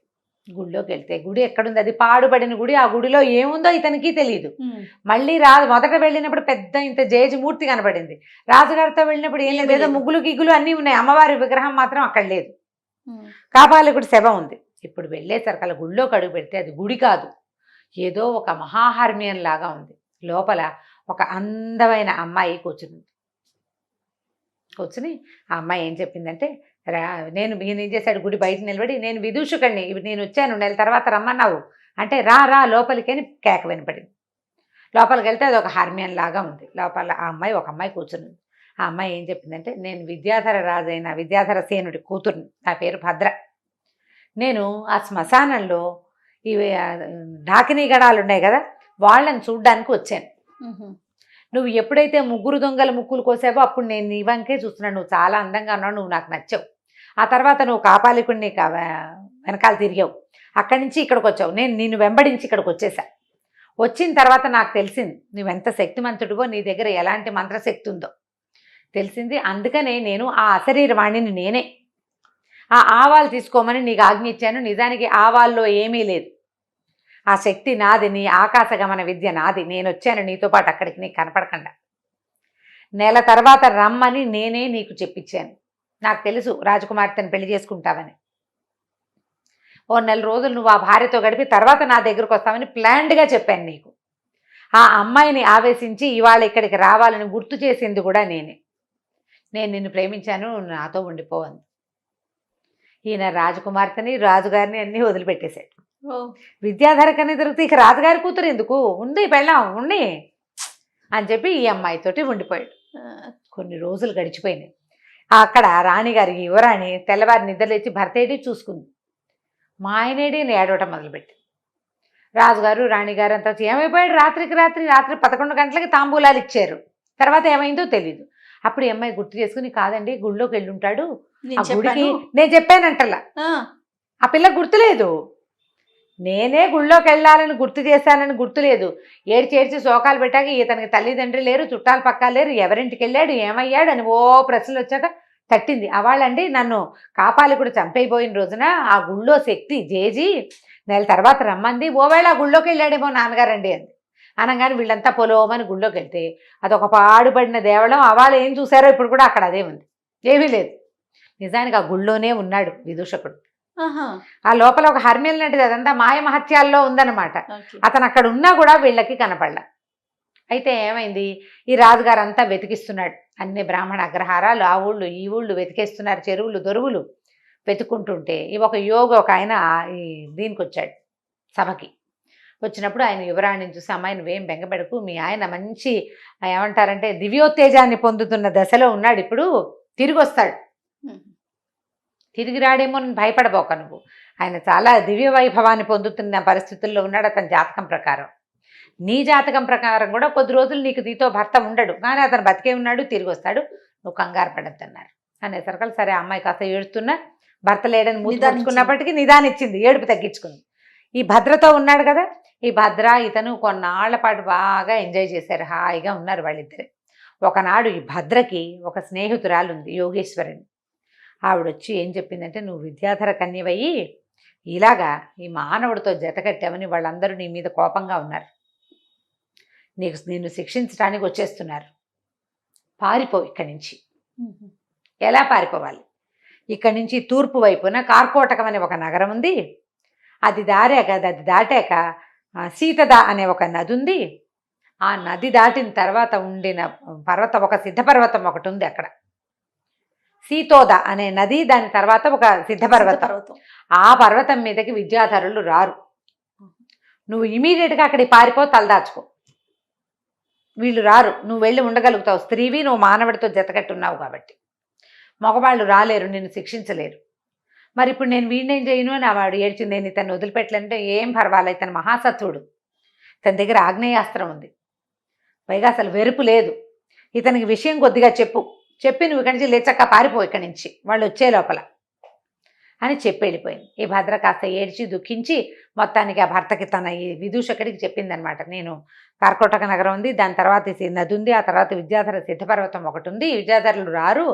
గుళ్ళోకి వెళ్తే గుడి ఎక్కడుంది, అది పాడుపడిన గుడి. ఆ గుడిలో ఏముందో ఇతనికి తెలియదు. మళ్ళీ మొదట వెళ్ళినప్పుడు పెద్ద ఇంత జేజమూర్తి కనబడింది. రాజుగారితో వెళ్ళినప్పుడు ఏం లేదు, ఏదో ముగ్గులు గిగ్గులు అన్నీ ఉన్నాయి, అమ్మవారి విగ్రహం మాత్రం అక్కడ లేదు. కాపాలికుడి శవం ఉంది. ఇప్పుడు వెళ్ళేసరికి అలా గుళ్ళోకి అడుగు పెడితే అది గుడి కాదు, ఏదో ఒక మహాహర్మ్యం లాగా ఉంది. లోపల ఒక అందమైన అమ్మాయి కూర్చుని ఆ అమ్మాయి ఏం చెప్పిందంటే, ఈయన ఏం చేశాడు, గుడి బయట నిలబడి, నేను విదూషకుడిని, నేను వచ్చాను, 1 నెల తర్వాత రమ్మన్నావు అంటే రా లోపలికి అని కేక వినపడింది. లోపలికి వెళ్తే అది ఒక హార్మ్యం లాగా ఉంది. లోపల ఒక అమ్మాయి కూర్చుని. ఆ అమ్మాయి ఏం చెప్పిందంటే, నేను విద్యాధర రాజైన విద్యాధర సేనుడి కూతుర్ని, నా పేరు భద్ర. నేను ఆ శ్మశానంలో ఇవి ఢాకినీ గడాలు ఉన్నాయి కదా, వాళ్ళని చూడ్డానికి వచ్చాను. నువ్వు ఎప్పుడైతే 3 దొంగల ముక్కులు కోసావో అప్పుడు నేను నీ వంకే చూస్తున్నాను, నువ్వు చాలా అందంగా ఉన్నావు, నువ్వు నాకు నచ్చావు. ఆ తర్వాత నువ్వు కాపాలికుడిని వెనకాల తిరిగావు, అక్కడి నుంచి ఇక్కడికి వచ్చావు, నేను నిన్ను వెంబడించి ఇక్కడికి వచ్చేసా. వచ్చిన తర్వాత నాకు తెలిసింది నువ్వెంత శక్తిమంతుడివో, నీ దగ్గర ఎలాంటి మంత్రశక్తి ఉందో తెలిసింది. అందుకనే నేను ఆ అశరీరవాణిని నేనే ఆ ఆవాలు తీసుకోమని నీకు ఆజ్ఞ ఇచ్చాను. నిజానికి ఆవాల్లో ఏమీ లేదు, ఆ శక్తి నాది, నీ ఆకాశగమన విద్య నాది. నేను వచ్చాను నీతో పాటు అక్కడికి, నీకు కనపడకుండా. 1 నెల తర్వాత రమ్మని నేనే నీకు చెప్పించాను. నాకు తెలుసు రాజకుమార్తెను పెళ్లి చేసుకుంటావని. 1 నెల రోజులు నువ్వు ఆ భార్యతో గడిపి తర్వాత నా దగ్గరకు వస్తామని ప్లాన్డ్గా చెప్పాను నీకు. ఆ అమ్మాయిని ఆవేశించి ఇవాళ ఇక్కడికి రావాలని గుర్తు చేసింది కూడా నేనే. నేను నిన్ను ప్రేమించాను, నాతో ఉండిపోవాలి. ఈయన రాజకుమార్తెని రాజుగారిని అన్నీ వదిలిపెట్టేశాడు. విద్యాధర కన్నా తిరిగితే ఇక రాజుగారి కూతురు ఎందుకు, ఉంది పెళ్ళాం ఉండి అని చెప్పి ఈ అమ్మాయితోటి ఉండిపోయాడు. కొన్ని రోజులు గడిచిపోయినాయి. అక్కడ రాణిగారి యువరాణి తెల్లవారి నిద్రలేచి భర్తేటి చూసుకుంది. మా ఆయనేడి ఏడవటం మొదలుపెట్టి. రాజుగారు రాణిగారు అంతా ఏమైపోయాడు, రాత్రి 11 గంటలకి తాంబూలాలు ఇచ్చారు. తర్వాత ఏమైందో తెలీదు. అప్పుడు ఈ అమ్మాయి గుర్తు చేసుకుని, కాదండి గుళ్ళోకి వెళ్ళుంటాడు, ఆ గుడికి నేను చెప్పానంటలా, ఆ పిల్ల గుర్తులేదు, నేనే గుళ్ళోకి వెళ్ళాలని గుర్తు చేశానని గుర్తులేదు. ఏడ్చేడ్చి శోకాలు పెట్టాక ఇతనికి తల్లిదండ్రి లేరు, చుట్టాలు పక్కా లేరు, ఎవరింటికి వెళ్ళాడు, ఏమయ్యాడు అని ఓ ప్రశ్నలు వచ్చాక తట్టింది. అవాళ్ళండి నన్ను కాపాలికుడు చంపైపోయిన రోజున ఆ గుళ్ళో శక్తి జేజీ 1 నెల తర్వాత రమ్మంది, ఓవేళ ఆ గుళ్ళోకి వెళ్ళాడేమో నాన్నగారండి అంది. అనగానే వీళ్ళంతా పొలోమని గుళ్ళోకి వెళ్తే అదొక పాడుపడిన దేవళం. అవాళ్ళు ఏం చూసారో ఇప్పుడు కూడా అక్కడ అదే ఉంది, ఏమీ లేదు. నిజానికి ఆ గుళ్ళోనే ఉన్నాడు విదూషకుడు. ఆ లోపల ఒక హర్మ్యం లాంటిది, అదంతా మాయ మహత్యాల్లో ఉందన్నమాట. అతను అక్కడ ఉన్నా కూడా వీళ్ళకి కనపడలా. అయితే ఏమైంది, ఈ రాజుగారు అంతా వెతికిస్తున్నాడు, అన్ని బ్రాహ్మణ అగ్రహారాలు ఆ ఊళ్ళు ఈ ఊళ్ళు వెతికేస్తున్నారు, చెరువులు దొరువులు వెతుక్కుంటుంటే ఒక యోగి ఒక ఆయన దీనికి వచ్చాడు సభకి. వచ్చినప్పుడు ఆయన యువరాణిని చూసి, అమ్మాయి నువ్వేం బెంగపెడకు, మీ ఆయన మంచి ఏమంటారంటే దివ్యోత్తేజాన్ని పొందుతున్న దశలో ఉన్నాడు, ఇప్పుడు తిరిగి వస్తాడు, తిరిగి రాడేమో అని భయపడబోక నువ్వు. ఆయన చాలా దివ్య వైభవాన్ని పొందుతున్న పరిస్థితుల్లో ఉన్నాడు అతని జాతకం ప్రకారం. నీ జాతకం ప్రకారం కూడా కొద్ది రోజులు నీతో భర్త ఉండడు, కానీ అతను బతికే ఉన్నాడు, తిరిగి వస్తాడు, నువ్వు కంగారు పడద్దన్నారు. అనేసరికి సరే అమ్మాయి కాస్త ఏడుస్తున్నా, భర్త లేడని మూసుకున్నప్పటికీ నిదానిచ్చింది, ఏడుపు తగ్గించుకుంది. ఈ భద్రతో ఉన్నాడు కదా, ఈ భద్ర ఇతను కొన్నాళ్ల పాటు బాగా ఎంజాయ్ చేశారు, హాయిగా ఉన్నారు వాళ్ళిద్దరే. ఒకనాడు ఈ భద్రకి ఒక స్నేహితురాలు ఉంది, యోగేశ్వరిని. ఆవిడొచ్చి ఏం చెప్పిందంటే, నువ్వు విద్యాధర కన్యవయ్యి ఇలాగా ఈ మానవుడితో జతకట్టామని వాళ్ళందరూ నీ మీద కోపంగా ఉన్నారు, నిన్ను శిక్షించడానికి వచ్చేస్తున్నారు, పారిపో ఇక్కడి నుంచి. ఎలా పారిపోవాలి? ఇక్కడి నుంచి తూర్పు వైపున కార్కోటకం అనే ఒక నగరం ఉంది, అది దాటాక సీతద అనే ఒక నది ఉంది. ఆ నది దాటిన తర్వాత ఉండిన పర్వతం, ఒక సిద్ధపర్వతం ఒకటి ఉంది అక్కడ, సీతోద అనే నది, దాని తర్వాత ఒక సిద్ధపర్వతం. ఆ పర్వతం మీదకి విద్యాధరులు రారు, నువ్వు ఇమీడియట్గా అక్కడికి పారిపో, తలదాచుకో, వీళ్ళు రారు, నువ్వు వెళ్ళి ఉండగలుగుతావు, స్త్రీవి, నువ్వు మానవుడితో జతకట్టున్నావు కాబట్టి. మగవాళ్ళు రాలేరు, నిన్ను శిక్షించలేరు. మరి ఇప్పుడు నేను వీడినేం చేయను అని వాడు ఏడ్చింది. నేను ఇతను వదిలిపెట్టలంటే ఏం పర్వాలేదు, ఇతను మహాసత్వుడు, ఇతని దగ్గర ఆగ్నేయాస్త్రం ఉంది, పైగా అసలు వెరుపు లేదు, ఇతనికి విషయం కొద్దిగా చెప్పి నువ్వు ఇక్కడి నుంచి లేచక్క పారిపో ఇక్కడి నుంచి, వాళ్ళు వచ్చే లోపల అని చెప్పి వెళ్ళిపోయింది. ఈ భద్ర కాస్త ఏడ్చి దుఃఖించి మొత్తానికి ఆ భర్తకి తన ఈ విదూషకుడికి చెప్పిందనమాట, నేను కార్కోటక నగరం ఉంది, దాని తర్వాత నది ఉంది, ఆ తర్వాత విద్యాధర సిద్ధపర్వతం ఒకటి ఉంది, విద్యాధరులు రారు,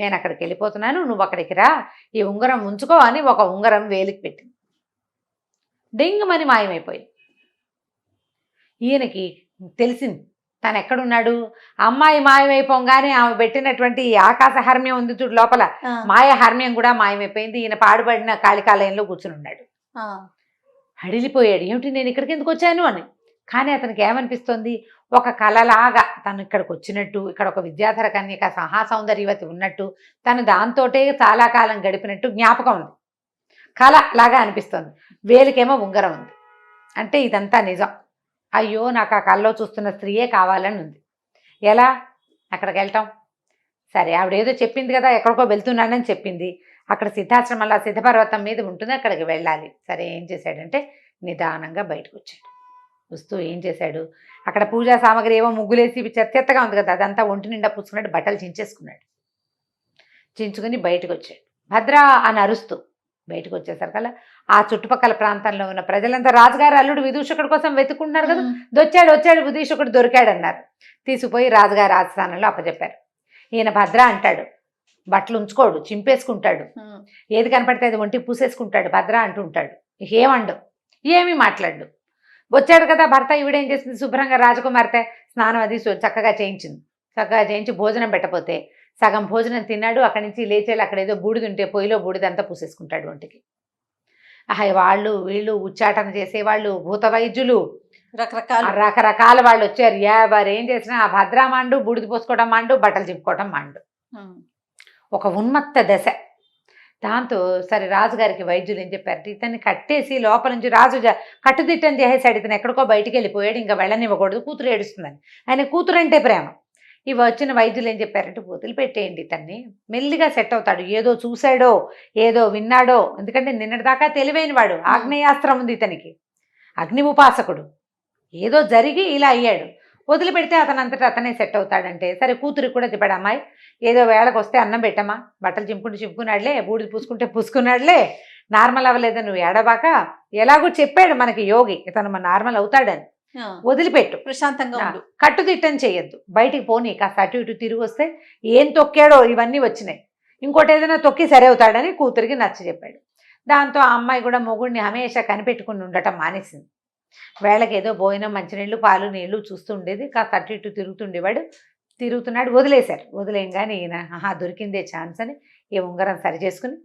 నేను అక్కడికి వెళ్ళిపోతున్నాను, నువ్వు అక్కడికి రా, ఈ ఉంగరం ఉంచుకో అని ఒక ఉంగరం వేలికి పెట్టింది. డింగమని మాయమైపోయింది. ఈయనకి తెలిసింది తను ఎక్కడున్నాడు. అమ్మాయి మాయమైపోగానే ఆమె పెట్టినటువంటి ఆకాశ హర్మ్యం ఉంది చూడు లోపల, మాయ హర్మ్యం కూడా మాయమైపోయింది. ఈయన పాడుపడిన కాళికాలయంలో కూర్చుని ఉన్నాడు. హడిలిపోయాడు, ఏమిటి నేను ఇక్కడికి ఎందుకు వచ్చాను అని. కానీ అతనికి ఏమనిపిస్తోంది, ఒక కళలాగా తను ఇక్కడికి వచ్చినట్టు, ఇక్కడ ఒక విద్యాధర కన్యక మహాసౌందర్యవతి ఉన్నట్టు, తను దాంతోటే చాలా కాలం గడిపినట్టు జ్ఞాపకం ఉంది, కళ లాగా అనిపిస్తోంది. వేలికేమో ఉంగరం ఉంది, అంటే ఇదంతా నిజం. అయ్యో నాకు ఆ కళ్ళలో చూస్తున్న స్త్రీయే కావాలని ఉంది. ఎలా అక్కడికి వెళ్తాం? సరే ఆవిడేదో చెప్పింది కదా, ఎక్కడికో వెళ్తున్నానని చెప్పింది, అక్కడ సిద్ధాశ్రమంలో సిద్ధపర్వతం మీద ఉంటుంది, అక్కడికి వెళ్ళాలి. సరే ఏం చేశాడంటే నిదానంగా బయటకు వచ్చాడు. వస్తూ ఏం చేశాడు, అక్కడ పూజా సామాగ్రి ఏవో ముగ్గులేసి చెత్తగా ఉంది కదా, అదంతా ఒంటి నిండా పుచ్చుకున్నాడు, బట్టలు చించేసుకున్నాడు. చించుకుని బయటకు వచ్చాడు. భద్ర అని అరుస్తూ బయటకు వచ్చేసరికల్లా ఆ చుట్టుపక్కల ప్రాంతంలో ఉన్న ప్రజలంతా రాజుగారు అల్లుడు విదూషకుడి కోసం వెతుకుంటున్నారు కదా, వచ్చాడు విదూషకుడు దొరికాడు అన్నారు. తీసుకుపోయి రాజుగారి ఆస్థానంలో అప్పచెప్పారు. ఈయన భద్ర అంటాడు, బట్టలు ఉంచుకోడు, చింపేసుకుంటాడు, ఏది కనపడితే అది ఒంటికి పూసేసుకుంటాడు, భద్ర అంటుంటాడు. ఏమండు, ఏమీ మాట్లాడు. వచ్చాడు కదా భర్త, ఈవిడేం చేసింది, శుభ్రంగా రాజకుమార్తె స్నానం అది చక్కగా చేయించి భోజనం పెట్టపోతే సగం భోజనం తిన్నాడు. అక్కడి నుంచి లేచేళ్ళు అక్కడ ఏదో బూడిద ఉంటే పొయ్యిలో బూడిదంతా పూసేసుకుంటాడు ఒంటికి. వాళ్ళు వీళ్ళు ఉచ్చాటన చేసేవాళ్ళు, భూత వైద్యులు, రకరకాల వాళ్ళు వచ్చారు. ఎవరు ఏం చేసినా ఆ భద్రా మాండు, బూడిద పోసుకోవడం మాండు, బట్టలు చింపుకోవడం మాండు. ఒక ఉన్మత్త దశ. దాంతో సరే రాజుగారికి వైద్యులు ఏం చెప్పారు, ఇతన్ని కట్టేసి లోపల నుంచి రాజు కట్టుదిట్టం చేసేసాడు, ఇతను ఎక్కడికో బయటికి వెళ్ళిపోయాడు, ఇంకా వెళ్ళనివ్వకూడదు, కూతురు ఏడుస్తుందని. ఆయన కూతురు అంటే ప్రేమ. ఇవి వచ్చిన వైద్యులు ఏం చెప్పారంటే, వదిలి పెట్టేయండి, ఇతన్ని మెల్లిగా సెట్ అవుతాడు, ఏదో చూశాడో ఏదో విన్నాడో, ఎందుకంటే నిన్నటిదాకా తెలివైన వాడు, ఆగ్నేయాస్త్రం ఉంది ఇతనికి, అగ్ని ఉపాసకుడు, ఏదో జరిగి ఇలా అయ్యాడు, వదిలిపెడితే అతనంతటా అతనే సెట్ అవుతాడంటే. సరే కూతురికి కూడా చెప్పాడు, అమ్మాయి ఏదో వేళకు వస్తే అన్నం పెట్టమ్మా, బట్టలు చింపుకున్నాడులే, బూడిద పూసుకున్నాడులే, నార్మల్ అవ్వలేదు, నువ్వు ఏడబాక, ఎలాగో చెప్పాడు మనకి యోగి, ఇతను నార్మల్ అవుతాడని, వదిలిపెట్టు, ప్రశాంతంగా ఉండు, కట్టుదిట్టం చేయొద్దు, బయటికి పోనీ, కాస్త అటు ఇటు తిరిగి వస్తే ఏం తొక్కాడో ఇవన్నీ వచ్చినాయి, ఇంకోటి ఏదైనా తొక్కి సరే అవుతాడని కూతురికి నచ్చ చెప్పాడు. దాంతో ఆ అమ్మాయి కూడా మొగుడిని హమేషా కనిపెట్టుకుని ఉండటం మానేసింది. వేళకి ఏదో భోజనం, మంచినీళ్ళు, పాలు, నీళ్లు చూస్తూ ఉండేది, కాస్త అటు ఇటు తిరుగుతున్నాడు. వదిలేశారు. వదిలేయంగానే ఈయన దొరికిందే ఛాన్స్ అని ఈ ఉంగరం సరి చేసుకుని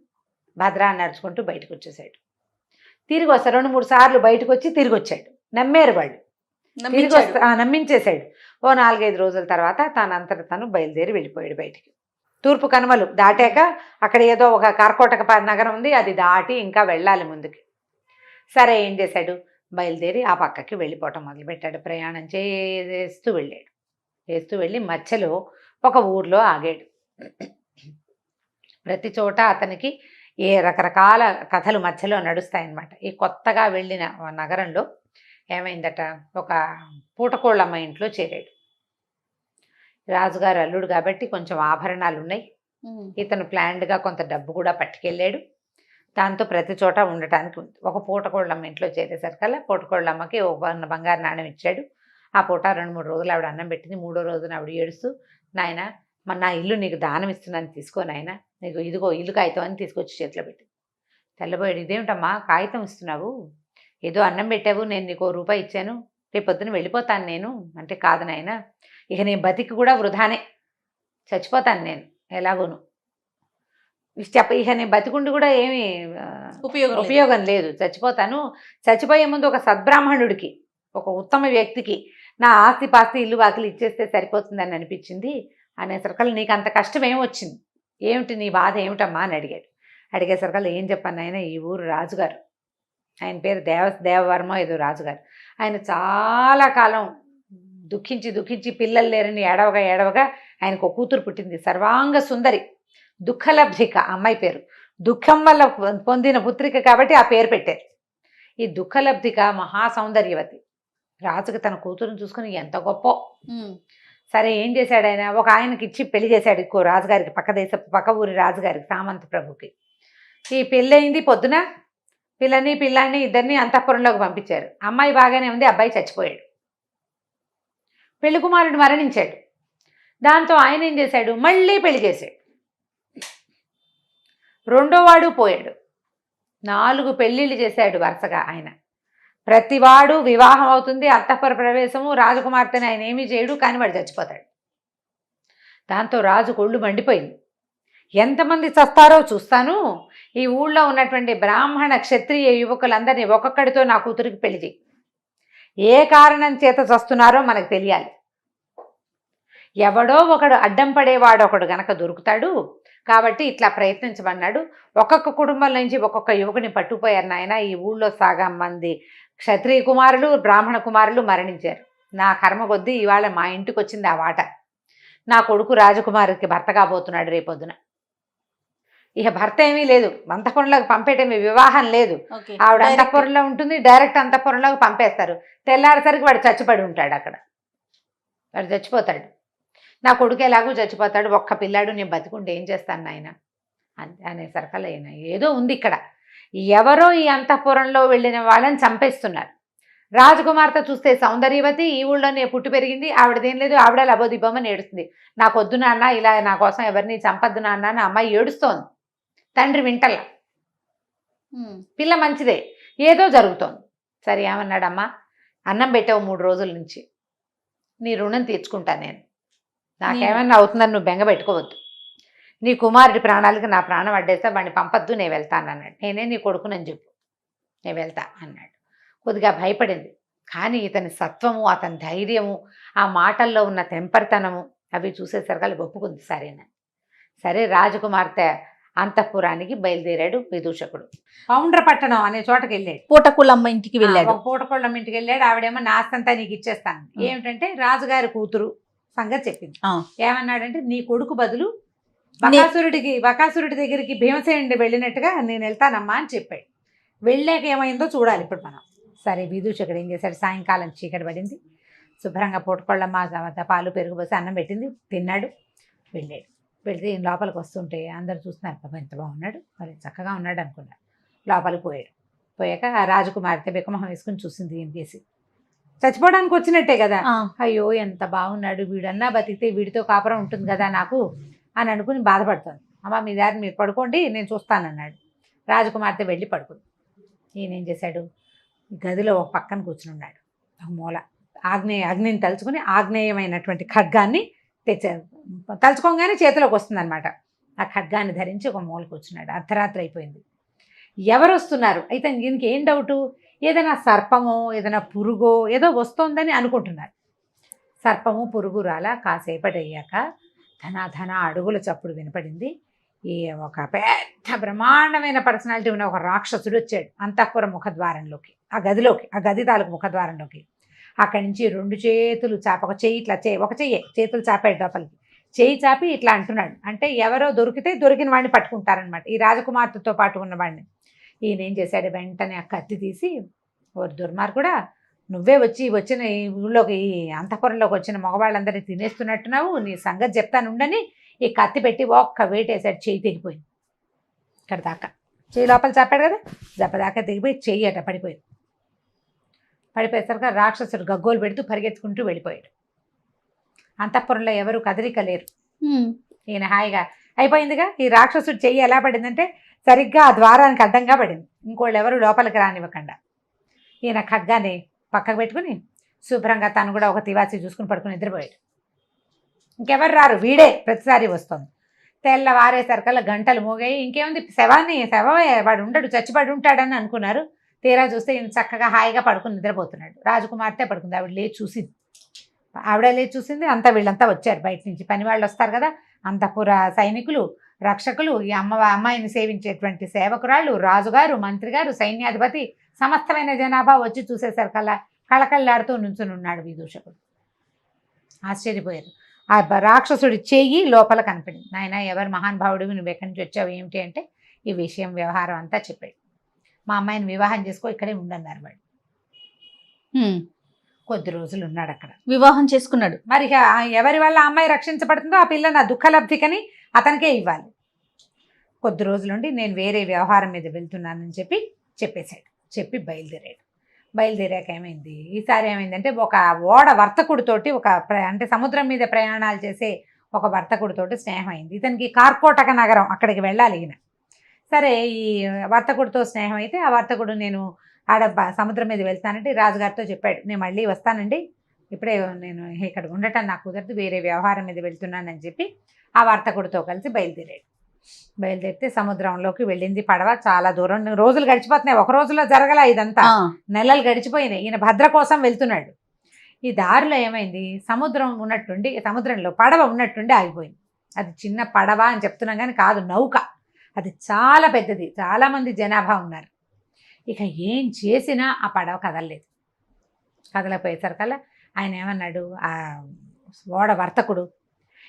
భద్రా నడుచుకుంటూ బయటకు వచ్చేసాడు. తిరిగి వస్తారు, 2-3 సార్లు బయటకు వచ్చి తిరిగి వచ్చాడు. నమ్మారు వాళ్ళు, తిరిగి నమ్మించేశాడు. ఓ 4-5 రోజుల తర్వాత తనంతట తను బయలుదేరి వెళ్ళిపోయాడు బయటికి. తూర్పు కనుమలు దాటాక అక్కడ ఏదో ఒక కార్కోటక నగరం ఉంది, అది దాటి ఇంకా వెళ్ళాలి ముందుకి. సరే ఏం చేశాడు, బయలుదేరి ఆ పక్కకి వెళ్ళిపోవటం మొదలుపెట్టాడు. ప్రయాణం చేస్తూ వెళ్ళి మధ్యలో ఒక ఊర్లో ఆగాడు. ప్రతి చోట అతనికి రకరకాల కథలు మధ్యలో నడుస్తాయన్నమాట. ఈ కొత్తగా వెళ్ళిన నగరంలో ఏమైందట, ఒక పూటకోళ్ళమ్మ ఇంట్లో చేరాడు. రాజుగారు అల్లుడు కాబట్టి కొంచెం ఆభరణాలు ఉన్నాయి. ఇతను ప్లాన్డ్గా కొంత డబ్బు కూడా పట్టుకెళ్ళాడు. దాంతో ప్రతి చోట ఉండటానికి ఉంది. ఒక పూటకోళ్ళమ్మ ఇంట్లో చేరేసరికల్లా పూటకోళ్ళమ్మకి ఒక బంగారు నాణ్యం ఇచ్చాడు. ఆ పూట 2-3 రోజులు ఆవిడ అన్నం పెట్టింది. 3వ రోజున ఆవిడ ఏడుస్తూ, నాయన మన నా ఇల్లు నీకు దానం ఇస్తున్నాను, తీసుకో నాయన, నీకు ఇదిగో ఇల్లు కాగితం అని తీసుకొచ్చి చేతిలో పెట్టింది. తెల్లబోయాడు, ఇదేమిటమ్మా కాగితం ఇస్తున్నావు, ఏదో అన్నం పెట్టావు, నేను నీకు రూపాయి ఇచ్చాను, రేపు పొద్దున వెళ్ళిపోతాను నేను అంటే, కాదు నాయన, ఇక నేను బతికి కూడా వృధానే, చచ్చిపోతాను నేను ఎలాగోను, ఇక నేను బతికుండి కూడా ఏమీ ఉపయోగం లేదు, చచ్చిపోతాను. చచ్చిపోయే ముందు ఒక సద్బ్రాహ్మణుడికి, ఒక ఉత్తమ వ్యక్తికి నా ఆస్తి పాస్తి ఇల్లు వాకిలు ఇచ్చేస్తే సరిపోతుందని అనిపించింది అనేసరికల్లా, నీకు అంత కష్టం ఏమొచ్చింది, ఏమిటి నీ బాధ ఏమిటమ్మా అని అడిగాడు. అడిగేసరికల్లా ఏం చెప్పాను ఆయన, ఈ ఊరు రాజుగారు, ఆయన పేరు దేవవర్మ ఏదో రాజుగారు, ఆయన చాలా కాలం దుఃఖించి పిల్లలు లేరని ఏడవగా ఆయనకు ఒక కూతురు పుట్టింది, సర్వాంగ సుందరి, దుఃఖలబ్ధిక అమ్మాయి పేరు, దుఃఖం వల్ల పొందిన పుత్రిక కాబట్టి ఆ పేరు పెట్టారు. ఈ దుఃఖలబ్ధిక మహాసౌందర్యవతి. రాజుకి తన కూతురుని చూసుకుని ఎంత గొప్ప. సరే ఏం చేశాడు ఆయన, ఒక ఆయనకి ఇచ్చి పెళ్లి చేశాడు ఇంకో రాజుగారికి, పక్క ఊరి రాజుగారికి, సామంత ప్రభుకి. ఈ పెళ్ళయింది, పొద్దున పిల్లాన్ని ఇద్దరిని అంతఃపురంలోకి పంపించారు. అమ్మాయి బాగానే ఉంది, అబ్బాయి చచ్చిపోయాడు. పెళ్లి కుమారుడు మరణించాడు. దాంతో ఆయన ఏం చేశాడు, మళ్ళీ పెళ్లి చేశాడు. రెండోవాడు పోయాడు. 4 పెళ్ళిళ్ళు చేశాడు వరుసగా ఆయన. ప్రతివాడు వివాహం అవుతుంది, అంతఃపుర ప్రవేశము, రాజకుమార్తెని ఆయన ఏమీ చేయడు, కానీ వాడు చచ్చిపోతాడు. దాంతో రాజు కొళ్ళు మండిపోయింది. ఎంతమంది చస్తారో చూస్తాను, ఈ ఊళ్ళో ఉన్నటువంటి బ్రాహ్మణ క్షత్రియ యువకులందరినీ ఒక్కొక్కడితో నా కూతురికి పెళ్లి చేయి, ఏ కారణం చేత చస్తున్నారో మనకు తెలియాలి, ఎవడో ఒకడు అడ్డం పడేవాడు ఒకడు గనక దొరుకుతాడు, కాబట్టి ఇట్లా ప్రయత్నించమన్నాడు. ఒక్కొక్క కుటుంబం నుంచి ఒక్కొక్క యువకుని పట్టుకుపోయారు నాయన. ఈ ఊళ్ళో సగం మంది క్షత్రియ కుమారులు బ్రాహ్మణ కుమారులు మరణించారు. నా కర్మ కొద్దీ ఇవాళ మా ఇంటికి వచ్చింది ఆ వాట. నా కొడుకు రాజకుమారికి భర్త కాబోతున్నాడు రేపొద్దున. ఇక భర్త ఏమీ లేదు, అంతఃపురంలోకి పంపేటేమీ, వివాహం లేదు, ఆవిడ అంతఃపురంలో ఉంటుంది, డైరెక్ట్ అంతఃపురంలోకి పంపేస్తారు. తెల్లారేసరికి వాడు చచ్చిపడి ఉంటాడు అక్కడ, వాడు చచ్చిపోతాడు. నా కొడుకు ఎలాగూ చచ్చిపోతాడు, ఒక్క పిల్లాడు, నేను బతికుంటే ఏం చేస్తాను నాయన అనేసరికల్లా అయినా ఏదో ఉంది ఇక్కడ, ఎవరో ఈ అంతఃపురంలో వెళ్ళిన వాళ్ళని చంపేస్తున్నారు. రాజకుమార్తె చూస్తే సౌందర్యవతి, ఈ ఊళ్ళోనే పుట్టి పెరిగింది, ఆవిడదేం లేదు, ఆవిడ లబోదిబ్బమని ఏడుస్తుంది. నాకొద్దు నాన్న, ఇలా నా కోసం ఎవరిని చంపద్దు నాన్న అని అమ్మాయి ఏడుస్తోంది. తండ్రి వింటల్లా. పిల్ల మంచిదే, ఏదో జరుగుతోంది. సరే ఏమన్నాడమ్మా, అన్నం పెట్టావు 3 రోజుల నుంచి, నీ రుణం తీర్చుకుంటా నేను, నాకేమన్నా అవుతుందని నువ్వు బెంగ పెట్టుకోవద్దు, నీ కుమారుడి ప్రాణాలకి నా ప్రాణం అడ్డేస్తా, వాడిని పంపద్దు, నేను వెళ్తాను అన్నాడు. నేనే నీ కొడుకునని చెప్పు, నేను వెళ్తా అన్నాడు. కొద్దిగా భయపడింది, కానీ ఇతని సత్వము, అతని ధైర్యము, ఆ మాటల్లో ఉన్న తెంపరితనము అవి చూసేసరికి ఒప్పుకుంది సరేనా. సరే రాజకుమార్తె అంతఃపురానికి బయలుదేరాడు విదూషకుడు. పౌండ్రపట్టణం అనే చోటకి వెళ్ళాడు. పూటకోళ్ళమ్మ ఇంటికి వెళ్ళాడు. పూటకోళ్ళమ్మ ఇంటికి వెళ్ళాడు. ఆవిడేమో నా ఆస్తంతా నీకు ఇచ్చేస్తాను, ఏమిటంటే రాజుగారి కూతురు సంగతి చెప్పింది. ఏమన్నాడంటే, నీ కొడుకు బదులు బకాసురుడి దగ్గరికి భీమసేనుడి వెళ్ళినట్టుగా నేను వెళ్తానమ్మా అని చెప్పాడు. వెళ్ళాక ఏమైందో చూడాలి ఇప్పుడు మనం. సరే విదూషకుడు ఏం చేశాడు, సాయంకాలం చీకటి పడింది, శుభ్రంగా పూటకోళ్ళమ్మ పాలు పెరుగు పోసి అన్నం పెట్టింది, తిన్నాడు, వెళ్ళాడు. వెళ్తే లోపలికి వస్తుంటే అందరు చూస్తున్నారు, పాపం ఎంత బాగున్నాడు, మరి చక్కగా ఉన్నాడు అనుకున్నారు. లోపలికి పోయాక ఆ రాజకుమార్తె బికమొహం వేసుకుని చూసింది, ఏం చేసి చచ్చిపోవడానికి వచ్చినట్టే కదా, అయ్యో ఎంత బాగున్నాడు, వీడన్నా బతికితే వీడితో కాపురం ఉంటుంది కదా నాకు అని అనుకుని బాధపడుతుంది. అమ్మ మీ దారి మీరు పడుకోండి, నేను చూస్తానన్నాడు. రాజకుమార్తె వెళ్ళి పడుకుంది. ఈయన ఏం చేశాడు, గదిలో ఒక పక్కన కూర్చుని ఉన్నాడు. ఒక మూల అగ్నిని తలుచుకుని ఆగ్నేయమైనటువంటి ఖడ్గాన్ని తెచ్చారు. తలుచుకోగానే చేతిలోకి వస్తుంది అనమాట. ఆ ఖడ్గాన్ని ధరించి ఒక మూల కూర్చున్నాడు. అర్ధరాత్రి అయిపోయింది. ఎవరు వస్తున్నారు అయితే దీనికి ఏం డౌటు, ఏదైనా సర్పమో ఏదైనా పురుగో ఏదో వస్తోందని అనుకుంటున్నారు. సర్పము పురుగు రాలా. కాసేపటి అయ్యాక ధన అడుగుల చప్పుడు వినపడింది. ఈ ఒక పెద్ద పెద్ద బ్రహ్మాండమైన పర్సనాలిటీ ఉన్న ఒక రాక్షసుడు వచ్చాడు అంతఃపుర ముఖద్వారంలోకి, ఆ గదిలోకి, ఆ గది తాలూకు ముఖద్వారంలోకి. అక్కడి నుంచి 2 చేతులు చాప, ఒక చెయ్యి ఇట్లా ఒక చెయ్యే చేతులు చాపాడు లోపలికి. చెయ్యి చాపి ఇట్లా అంటున్నాడు. అంటే ఎవరో దొరికితే దొరికిన వాడిని పట్టుకుంటారనమాట, ఈ రాజకుమార్తెతో పాటు ఉన్నవాడిని. ఈయన ఏం చేశాడు, వెంటనే ఆ కత్తి తీసి, ఓ దుర్మార్గుడా, నువ్వే వచ్చిన ఈ ఊళ్ళోకి, ఈ అంతఃపురంలోకి వచ్చిన మగవాళ్ళందరినీ తినేస్తున్నట్టున్నావు, నీ సంగతి చెప్తానుండని ఈ కత్తి పెట్టి ఒక్క వేటేశాడు. చెయ్యి తెగిపోయింది. ఇక్కడ దాకా చెయ్యి లోపల చాపాడు కదా, దెబ్బదాకా తెగిపోయి చెయ్యి అట పడిపోయింది. పడిపోయేసరికి రాక్షసుడు గగ్గోలు పెడుతూ పరిగెత్తుకుంటూ వెళ్ళిపోయాడు. అంతఃపురంలో ఎవరు కదలిక లేరు. ఈయన హాయిగా అయిపోయిందిగా. ఈ రాక్షసుడు చెయ్యి ఎలా పడిందంటే సరిగ్గా ఆ ద్వారానికి అడ్డంగా పడింది, ఇంకోళ్ళు ఎవరు లోపలికి రానివ్వకుండా. ఈయన ఖడ్గాని పక్కకు పెట్టుకుని శుభ్రంగా తను కూడా ఒక తివాసి చూసుకుని పడుకుని నిద్రపోయాడు. ఇంకెవరు రారు, వీడే ప్రతిసారి వస్తుంది. తెల్లవారేసరికల్లా గంటలు మోగాయి. ఇంకేముంది, శవమే, వాడు ఉండడు, చచ్చిపడి ఉంటాడని అనుకున్నారు. తీరా చూస్తే ఈయన చక్కగా హాయిగా పడుకుని నిద్రపోతున్నాడు. రాజకుమార్తె పడుకుంది. ఆవిడ లేచి చూసింది. అంతా వీళ్ళంతా వచ్చారు బయట నుంచి, పని వాళ్ళు వస్తారు కదా, అంతఃపుర సైనికులు, రక్షకులు, ఈ అమ్మాయిని సేవించేటువంటి సేవకురాళ్ళు, రాజుగారు, మంత్రి గారు, సైన్యాధిపతి, సమస్తమైన జనాభా వచ్చి చూసేసరికల్లా కళకళ్ళాడుతూ నుంచుని ఉన్నాడు విదూషకుడు. ఆశ్చర్యపోయారు. ఆ రాక్షసుడి చెయ్యి లోపల కనపడింది. నాయన, ఎవరు మహానుభావుడివి, నువ్వు ఎక్కడి నుంచి వచ్చావు ఏమిటి అంటే ఈ విషయం వ్యవహారం అంతా చెప్పాడు. మా అమ్మాయిని వివాహం చేసుకో, ఇక్కడే ఉండన్నారు వాడు. కొద్ది రోజులు ఉన్నాడు అక్కడ, వివాహం చేసుకున్నాడు. మరి ఎవరి వల్ల అమ్మాయి రక్షించబడుతుందో ఆ పిల్ల నా దుఃఖలబ్ధికని అతనికే ఇవ్వాలి. కొద్ది రోజులుండి నేను వేరే వ్యవహారం మీద వెళ్తున్నానని చెప్పేశాడు. చెప్పి బయలుదేరాక ఏమైంది, ఈసారి ఏమైందంటే ఒక ఓడ వర్తకుడితోటి అంటే సముద్రం మీద ప్రయాణాలు చేసే ఒక వర్తకుడితోటి స్నేహం అయింది. ఇతనికి కార్కోటక నగరం, అక్కడికి వెళ్ళాలి ఈయన. సరే, ఈ వర్తకుడితో స్నేహం అయితే ఆ వర్తకుడు నేను ఆడ సముద్రం మీద వెళ్తానంటే రాజుగారితో చెప్పాడు, నేను మళ్ళీ వస్తానండి, ఇప్పుడే నేను ఇక్కడ ఉండటం నాకు కుదరదు, వేరే వ్యవహారం మీద వెళ్తున్నానని చెప్పి ఆ వర్తకుడితో కలిసి బయలుదేరితే సముద్రంలోకి వెళ్ళింది పడవ. చాలా దూరం, రోజులు గడిచిపోతున్నాయి. ఒక రోజులో జరగల ఇదంతా, నెలలు గడిచిపోయినాయి. ఈయన భద్ర కోసం వెళ్తున్నాడు. ఈ దారిలో ఏమైంది, సముద్రంలో పడవ ఉన్నట్టుండి ఆగిపోయింది. అది చిన్న పడవ అని చెప్తున్నాం కానీ కాదు, నౌక. అది చాలా పెద్దది, చాలామంది జనాభా ఉన్నారు. ఇక ఏం చేసినా ఆ పడవ కదలపోయేసరికల్లా ఆయన ఏమన్నాడు, ఆ ఓడ వర్తకుడు,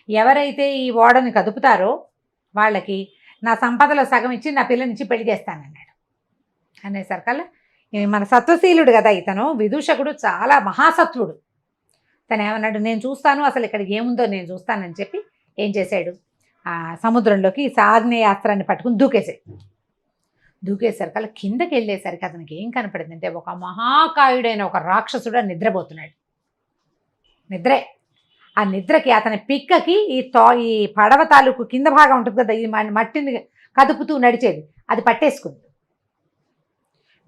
ఎవరైతే ఈ ఓడని కదుపుతారో వాళ్ళకి నా సంపదలో సగం ఇచ్చి నా పిల్లనిచ్చి పెళ్లి చేస్తానన్నాడు. అనేసరికల్లా మన సత్వశీలుడు కదా ఇతను, విదూషకుడు చాలా మహాసత్వుడు. తను ఏమన్నాడు, నేను చూస్తాను, అసలు ఇక్కడ ఏముందో నేను చూస్తానని చెప్పి ఏం చేశాడు, ఆ సముద్రంలోకి ఆగ్నేయాస్త్రాన్ని పట్టుకుని దూకేసరికల్లా కిందకి వెళ్ళేసరికి అతనికి ఏం కనపడిందంటే ఒక మహాకాయుడైన ఒక రాక్షసుడు నిద్రపోతున్నాడు. ఆ నిద్రకి అతని పిక్కకి ఈ పడవ తాలూకు కింద భాగం ఉంటుంది కదా, ఈ మట్టిని కదుపుతూ నడిచేది, అది పట్టేసుకుంది.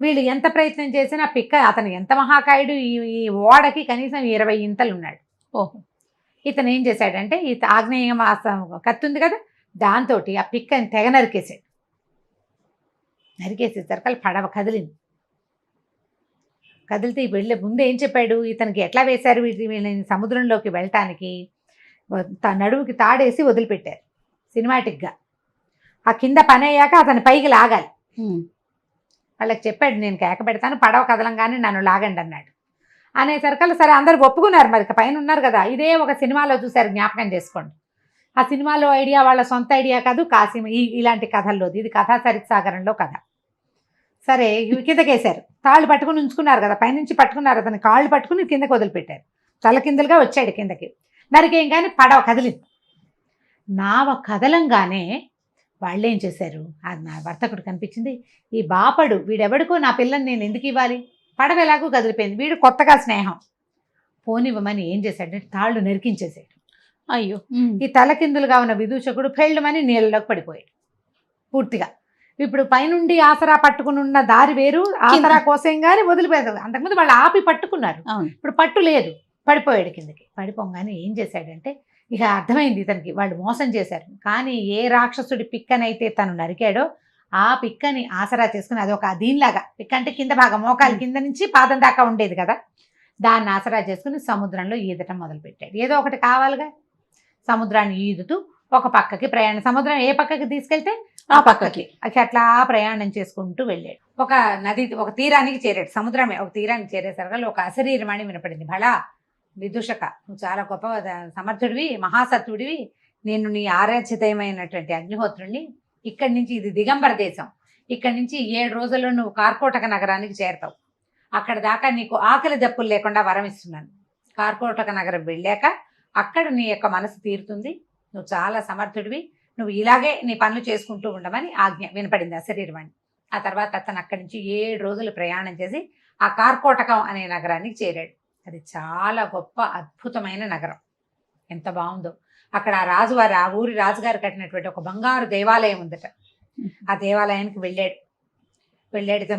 వీళ్ళు ఎంత ప్రయత్నం చేసినా పిక్క, అతను ఎంత మహాకాయుడు, ఈ ఓడకి కనీసం 20 ఇంతలు ఉన్నాడు. ఇతను ఏం చేశాడంటే ఈ ఆగ్నేయ కత్తి ఉంది కదా, దాంతో ఆ పిక్కని తెగ నరికేసేసరికి పడవ కదిలితే వెళ్ళే ముందు ఏం చెప్పాడు, ఇతనికి ఎట్లా వేశారు వీళ్ళని సముద్రంలోకి వెళ్ళటానికి, నడువుకి తాడేసి వదిలిపెట్టారు సినిమాటిక్గా. ఆ కింద పని అయ్యాక అతని పైకి లాగాలి. వాళ్ళకి చెప్పాడు, నేను కేక పెడతాను, పడవ కదలంగానే నన్ను లాగండి అన్నాడు. అనేసరికల్లా సరే అందరు ఒప్పుకున్నారు. మరి పైన ఉన్నారు కదా, ఇదే ఒక సినిమాలో చూశారు, జ్ఞాపకం చేసుకోండి. ఆ సినిమాలో ఐడియా వాళ్ళ సొంత ఐడియా కాదు, కాసిం ఇలాంటి కథల్లోది, ఇది కథా సరిసాగరంలో కథ. సరే, కిందకేశారు, తాళ్ళు పట్టుకుని ఉంచుకున్నారు కదా, పైనుంచి పట్టుకున్నారు, అతని కాళ్ళు పట్టుకుని కిందకి వదిలిపెట్టారు. తలకిందులుగా వచ్చాడు కిందకి. నరికేం కానీ పడవ కదిలింది. నావ కదలంగానే వాళ్ళేం చేశారు, నా వర్తకుడు కనిపించింది, ఈ బాపడు వీడెవడికో నా పిల్లని నేను ఎందుకు ఇవ్వాలి, పడవ ఎలాగూ కదిలిపోయింది, వీడు కొత్తగా స్నేహం పోనివ్వమని ఏం చేశాడంటే తాళ్ళు నరికించేశాడు. అయ్యో. ఈ తలకిందులుగా ఉన్న విదూషకుడు ఫెళ్ళమని నీళ్ళలోకి పడిపోయాడు పూర్తిగా. ఇప్పుడు పైనుండి ఆసరా పట్టుకుని ఉన్న దారి వేరు, ఆసరా కోసం కానీ వదిలిపోయారు. అంతకుముందు వాళ్ళు ఆపి పట్టుకున్నారు, ఇప్పుడు పట్టు లేదు, పడిపోయాడు కిందకి. పడిపోగానే ఏం చేశాడంటే ఇక అర్థమైంది ఇతనికి, వాళ్ళు మోసం చేశారు. కానీ ఏ రాక్షసుడి పిక్కనైతే తను నరికాడో ఆ పిక్కని ఆసరా చేసుకుని, అదొక దీనిలాగా, పిక్క అంటే కింద భాగం, మోకాలు కింద నుంచి పాదం దాకా ఉండేది కదా, దాన్ని ఆసరా చేసుకుని సముద్రంలో ఈదటం మొదలుపెట్టాడు. ఏదో ఒకటి కావాలిగా, సముద్రాన్ని ఈదుతూ ఒక పక్కకి ప్రయాణం, సముద్రం ఏ పక్కకి తీసుకెళ్తే ఆ పక్కకి. అట్లా ప్రయాణం చేసుకుంటూ వెళ్ళాడు. ఒక నది, ఒక తీరానికి చేరాడు. సముద్రమే ఒక తీరానికి చేరేసరికి ఒక అశరీరమణి వినపడింది. భళా విదూషక, నువ్వు చాలా గొప్ప సమర్థుడివి, మహాసత్తుడివి, నేను నీ ఆరాధ్యతమైనటువంటి అగ్నిహోత్రుణ్ణి. ఇక్కడి నుంచి, ఇది దిగంబర దేశం, ఇక్కడి నుంచి 7 రోజుల్లో నువ్వు కార్కోటక నగరానికి చేరతావు. అక్కడ దాకా నీకు ఆకలి దప్పులు లేకుండా వరం ఇస్తున్నాను. కార్కోటక నగరం వెళ్ళాక అక్కడ నీ యొక్క మనసు తీరుతుంది. నువ్వు చాలా సమర్థుడివి, నువ్వు ఇలాగే నీ పనులు చేసుకుంటూ ఉండమని ఆజ్ఞ వినపడింది అశరీరవాణి. ఆ తర్వాత అతను అక్కడి నుంచి 7 రోజులు ప్రయాణం చేసి ఆ కార్కోటకం అనే నగరానికి చేరాడు. అది చాలా గొప్ప అద్భుతమైన నగరం. ఎంత బాగుందో. అక్కడ ఆ రాజువారు, ఆ ఊరి రాజుగారు కట్టినటువంటి ఒక బంగారు దేవాలయం ఉందట. ఆ దేవాలయానికి వెళ్ళాడు.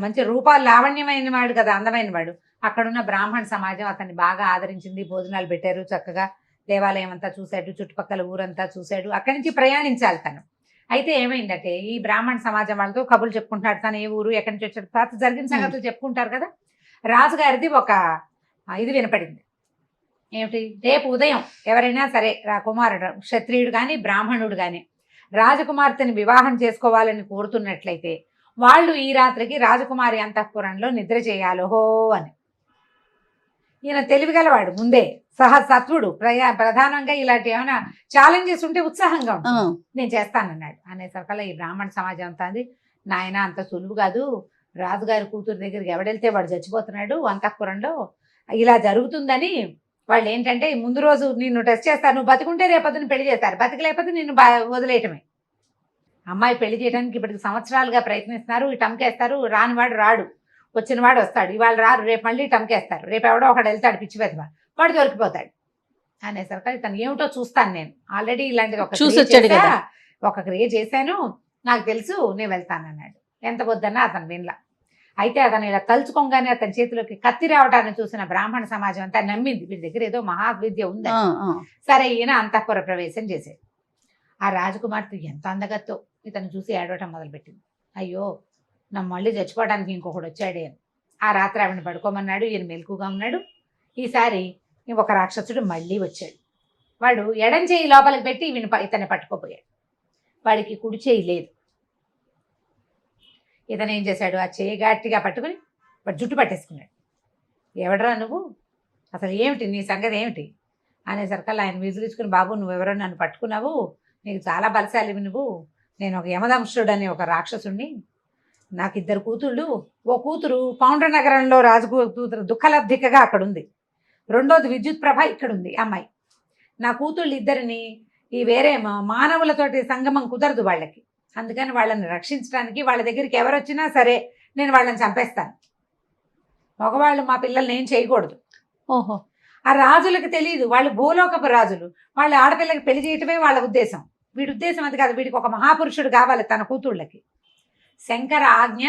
మంచి రూపాలు లావణ్యమైన వాడు కదా, అందమైన వాడు. అక్కడున్న బ్రాహ్మణ సమాజం అతన్ని బాగా ఆదరించింది, భోజనాలు పెట్టారు, చక్కగా దేవాలయం అంతా చూశాడు, చుట్టుపక్కల ఊరంతా చూశాడు. అక్కడి నుంచి ప్రయాణించాలి తను. అయితే ఏమైందంటే, ఈ బ్రాహ్మణ సమాజం వాళ్ళతో కబుర్లు చెప్పుకుంటున్నాడు. తను ఏ ఊరు, ఎక్కడి నుంచి వచ్చాడు, తర్వాత జరిగిన సంగతులు చెప్పుకుంటారు కదా. రాజుగారిది ఒక ఇది వినపడింది. ఏమిటి, రేపు ఉదయం ఎవరైనా సరే కుమారుడు, క్షత్రియుడు కానీ బ్రాహ్మణుడు కానీ రాజకుమార్తెని వివాహం చేసుకోవాలని కోరుతున్నట్లయితే వాళ్ళు ఈ రాత్రికి రాజకుమారి అంతఃపురంలో నిద్ర చేయాలోహో అని. ఈయన తెలివిగలవాడు, ముందే సత్వుడు, ప్రధానంగా ఇలాంటి ఏమైనా ఛాలెంజెస్ ఉంటే ఉత్సాహంగా ఉంటుంది. నేను చేస్తానన్నాడు. అనేసరికల్లా ఈ బ్రాహ్మణ సమాజం అంతా అంది, నాయన అంత సులువు కాదు, రాజుగారి కూతురు దగ్గరికి ఎవడెళ్తే వాడు చచ్చిపోతున్నాడు అంతఃపురంలో, ఇలా జరుగుతుందని వాళ్ళు ఏంటంటే ముందు రోజు నిన్ను టెస్ట్ చేస్తారు, నువ్వు బతికుంటే రేపొద్దున పెళ్లి చేస్తారు, బతికలేకపోతే నిన్ను వదిలేయటమే. అమ్మాయి పెళ్లి చేయడానికి ఇప్పటికి సంవత్సరాలుగా ప్రయత్నిస్తున్నారు, టమ్కేస్తారు, రానివాడు రాడు, వచ్చినవాడు వస్తాడు, ఇవాళ రారు, రేపు మళ్ళీ టమ్కేస్తారు, రేపు ఎవడో ఒకడు వెళ్తాడు పిచ్చి పెద్దవా, వాడు దొరికిపోతాడు. అనేసరికి తను ఏమిటో చూస్తాను, నేను ఆల్రెడీ ఇలాంటిది ఒక క్రియ చేశాను, నాకు తెలుసు, నేను వెళ్తానన్నాడు. ఎంత వద్దన్నా అతను వినలా. అయితే అతను ఇలా తలుచుకోగానే అతని చేతిలోకి కత్తి రావటాన్ని చూసిన బ్రాహ్మణ సమాజం అంతా నమ్మింది, వీడి దగ్గర ఏదో మహావిద్య ఉంది. సరే, ఈయన అంతఃపుర ప్రవేశం చేశాడు. ఆ రాజకుమార్తె ఎంత అందగత్తో ఇతను చూసి ఏడవటం మొదలుపెట్టింది. అయ్యో, నా మళ్ళీ చచ్చిపోవడానికి ఇంకొకడు వచ్చాడే అని. ఆ రాత్రి ఆవిడని పడుకోమన్నాడు. ఈయన మెలకుగా ఉన్నాడు. ఈసారి ఒక రాక్షసుడు మళ్ళీ వచ్చాడు. వాడు ఎడం చేయి లోపలికి పెట్టి ఇతన్ని పట్టుకోపోయాడు. వాడికి కుడి చేయి లేదు. ఇతను ఏం చేశాడు, ఆ చేయి గట్టిగా పట్టుకుని వాడు జుట్టు పట్టేసుకున్నాడు. ఎవడరా నువ్వు, అసలు ఏమిటి నీ సంగతి ఏమిటి అనేసరికల్లా ఆయన విసిగించుకుని, బాబు నువ్వెవరో నన్ను పట్టుకున్నావు, నీకు చాలా బలశాలివి నువ్వు, నేను ఒక యమదంశుడు అనే ఒక రాక్షసుణ్ణి, నాకు 2 కూతుళ్ళు, ఓ కూతురు పౌండ్ర నగరంలో రాజు కూతురు దుఃఖలబ్ధికగా అక్కడ ఉంది, రెండోది విద్యుత్ ప్రభ ఇక్కడ ఉంది అమ్మాయి. నా కూతుళ్ళు 2ని ఈ వేరే మానవులతోటి సంగమం కుదరదు వాళ్ళకి, అందుకని వాళ్ళని రక్షించడానికి వాళ్ళ దగ్గరికి ఎవరు వచ్చినా సరే నేను వాళ్ళని చంపేస్తాను, మగవాళ్ళు మా పిల్లల్ని ఏం చేయకూడదు. ఓహో, ఆ రాజులకు తెలియదు, వాళ్ళు భూలోకపు రాజులు, వాళ్ళ ఆడపిల్లకి పెళ్లి చేయటమే వాళ్ళ ఉద్దేశం. వీడి ఉద్దేశం అది కాదు, వీడికి ఒక మహాపురుషుడు కావాలి తన కూతుళ్ళకి. శంకర ఆజ్ఞ,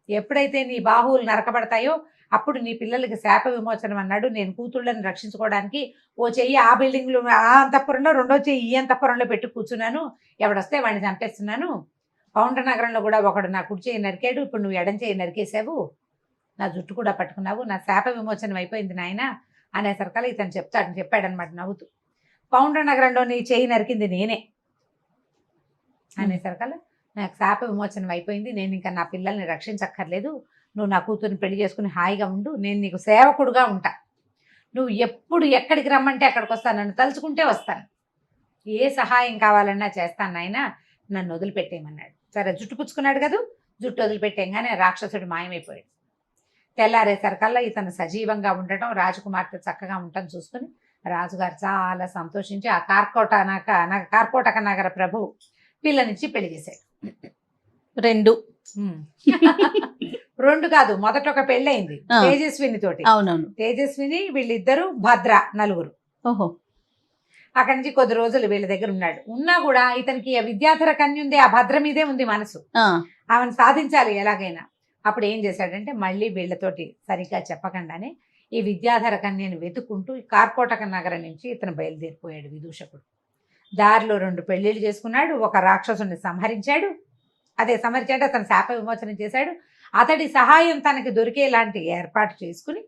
ఎప్పుడైతే నీ బాహువులు నరకబడతాయో అప్పుడు నీ పిల్లలకి శాప విమోచనం అన్నాడు. నేను కూతుళ్ళని రక్షించుకోవడానికి ఓ చెయ్యి ఆ బిల్డింగ్లో ఆ అంతఃపురంలో, రెండో చెయ్యి ఈ అంతఃపురంలో పెట్టి కూర్చున్నాను, ఎవడొస్తే వాడిని చంపేస్తున్నాను. పౌండ్ర నగరంలో కూడా ఒకడు నా కుడి చెయ్యి నరికాడు, ఇప్పుడు నువ్వు ఎడం చెయ్యి నరికేసావు, నా జుట్టు కూడా పట్టుకున్నావు, నా శాప విమోచనం అయిపోయింది నాయన అనేసరికల్లా ఇతను చెప్పాడనమాట నవ్వుతూ, పౌండ్ర నగరంలో నీ చెయ్యి నరికింది నేనే అనేసరికల్లా నాకు శాప విమోచనం అయిపోయింది, నేను ఇంకా నా పిల్లల్ని రక్షించక్కర్లేదు, నువ్వు నా కూతుర్ని పెళ్లి చేసుకుని హాయిగా ఉండు, నేను నీకు సేవకుడుగా ఉంటా, నువ్వు ఎప్పుడు ఎక్కడికి రమ్మంటే అక్కడికి వస్తాను, నన్ను తలుచుకుంటే వస్తాను, ఏ సహాయం కావాలన్నా చేస్తాను నాయన, నన్ను వదిలిపెట్టేయమన్నాడు. సరే, జుట్టు పుచ్చుకున్నాడు కదా, జుట్టు వదిలిపెట్టేయగానే రాక్షసుడు మాయమైపోయాడు. తెల్లారేసరికల్లా ఇతను సజీవంగా ఉండటం, రాజకుమార్తె చక్కగా ఉండటం చూసుకుని రాజుగారు చాలా సంతోషించి ఆ కార్కోటక నగర ప్రభు పిల్లనిచ్చి పెళ్లి చేశాడు. 2 కాదు, మొదట ఒక పెళ్ళయింది తేజస్విని తోటి. అవునవును, తేజస్విని, వీళ్ళిద్దరు భద్ర, 4. ఓహో, అక్కడి నుంచి కొద్ది రోజులు వీళ్ళ దగ్గర ఉన్నాడు. ఉన్నా కూడా ఇతనికి విద్యాధర కన్య ఉంది, ఆ భద్ర మీదే ఉంది మనసు, ఆమెను సాధించాలి ఎలాగైనా. అప్పుడు ఏం చేశాడంటే, మళ్ళీ వీళ్ళతోటి సరిగ్గా చెప్పకుండానే ఈ విద్యాధర కన్యను వెతుక్కుంటూ కార్కోటక నగరం నుంచి ఇతను బయలుదేరిపోయాడు విదూషకుడు. దారిలో 2 పెళ్లిళ్ళు చేసుకున్నాడు, ఒక రాక్షసుని సంహరించాడు, సంహరించాడు అతను శాప విమోచనం చేశాడు. అతడి సహాయం తనకి దొరికేలాంటి ఏర్పాటు చేసుకుని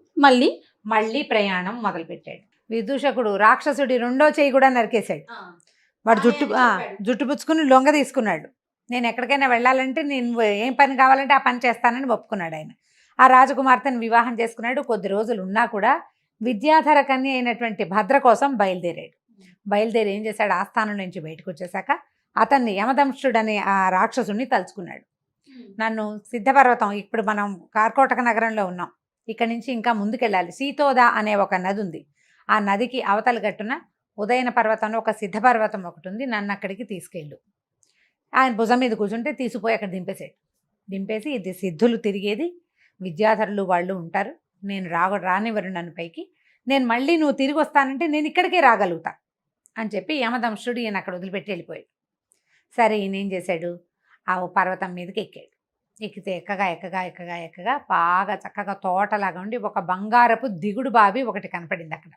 మళ్ళీ ప్రయాణం మొదలుపెట్టాడు. విదూషకుడు రాక్షసుడి 2వ చెయ్యి కూడా నరికేశాడు. వాడు జుట్టు పుచ్చుకుని లొంగ తీసుకున్నాడు. నేను ఎక్కడికైనా వెళ్ళాలంటే నేను ఏం పని కావాలంటే ఆ పని చేస్తానని ఒప్పుకున్నాడు ఆయన. ఆ రాజకుమార్తెను వివాహం చేసుకున్నాడు. కొద్ది రోజులు ఉన్నా కూడా విద్యాధర కన్య అయినటువంటి భద్ర కోసం బయలుదేరాడు. బయలుదేరి ఏం చేశాడు, ఆస్థానం నుంచి బయటకు వచ్చేసాక అతన్ని యమదంష్టుడనే ఆ రాక్షసుని తలుచుకున్నాడు. నన్ను సిద్ధపర్వతం, ఇప్పుడు మనం కార్కోటక నగరంలో ఉన్నాం, ఇక్కడ నుంచి ఇంకా ముందుకెళ్ళాలి. సీతోద అనే ఒక నది ఉంది. ఆ నదికి అవతల గట్టున ఉదయన పర్వతంలో ఒక సిద్ధపర్వతం ఒకటి ఉంది, నన్ను అక్కడికి తీసుకెళ్ళు. ఆయన భుజం మీద కూర్చుంటే తీసుకుపోయి అక్కడ దింపేసి ఇది సిద్ధులు తిరిగేది, విద్యాధరులు వాళ్ళు ఉంటారు, నేను రానివ్వరు నన్ను పైకి, నేను మళ్ళీ నువ్వు తిరిగి వస్తానంటే నేను ఇక్కడికే రాగలుగుతా అని చెప్పి యమదంష్టుడు ఈయన అక్కడ వదిలిపెట్టి వెళ్ళిపోయాడు. సరే ఈయన ఏం చేశాడు, ఆ పర్వతం మీదకి ఎక్కాడు. ఎక్కితే ఎక్కగా బాగా చక్కగా తోటలాగా ఉండి ఒక బంగారపు దిగుడు బావి ఒకటి కనపడింది అక్కడ.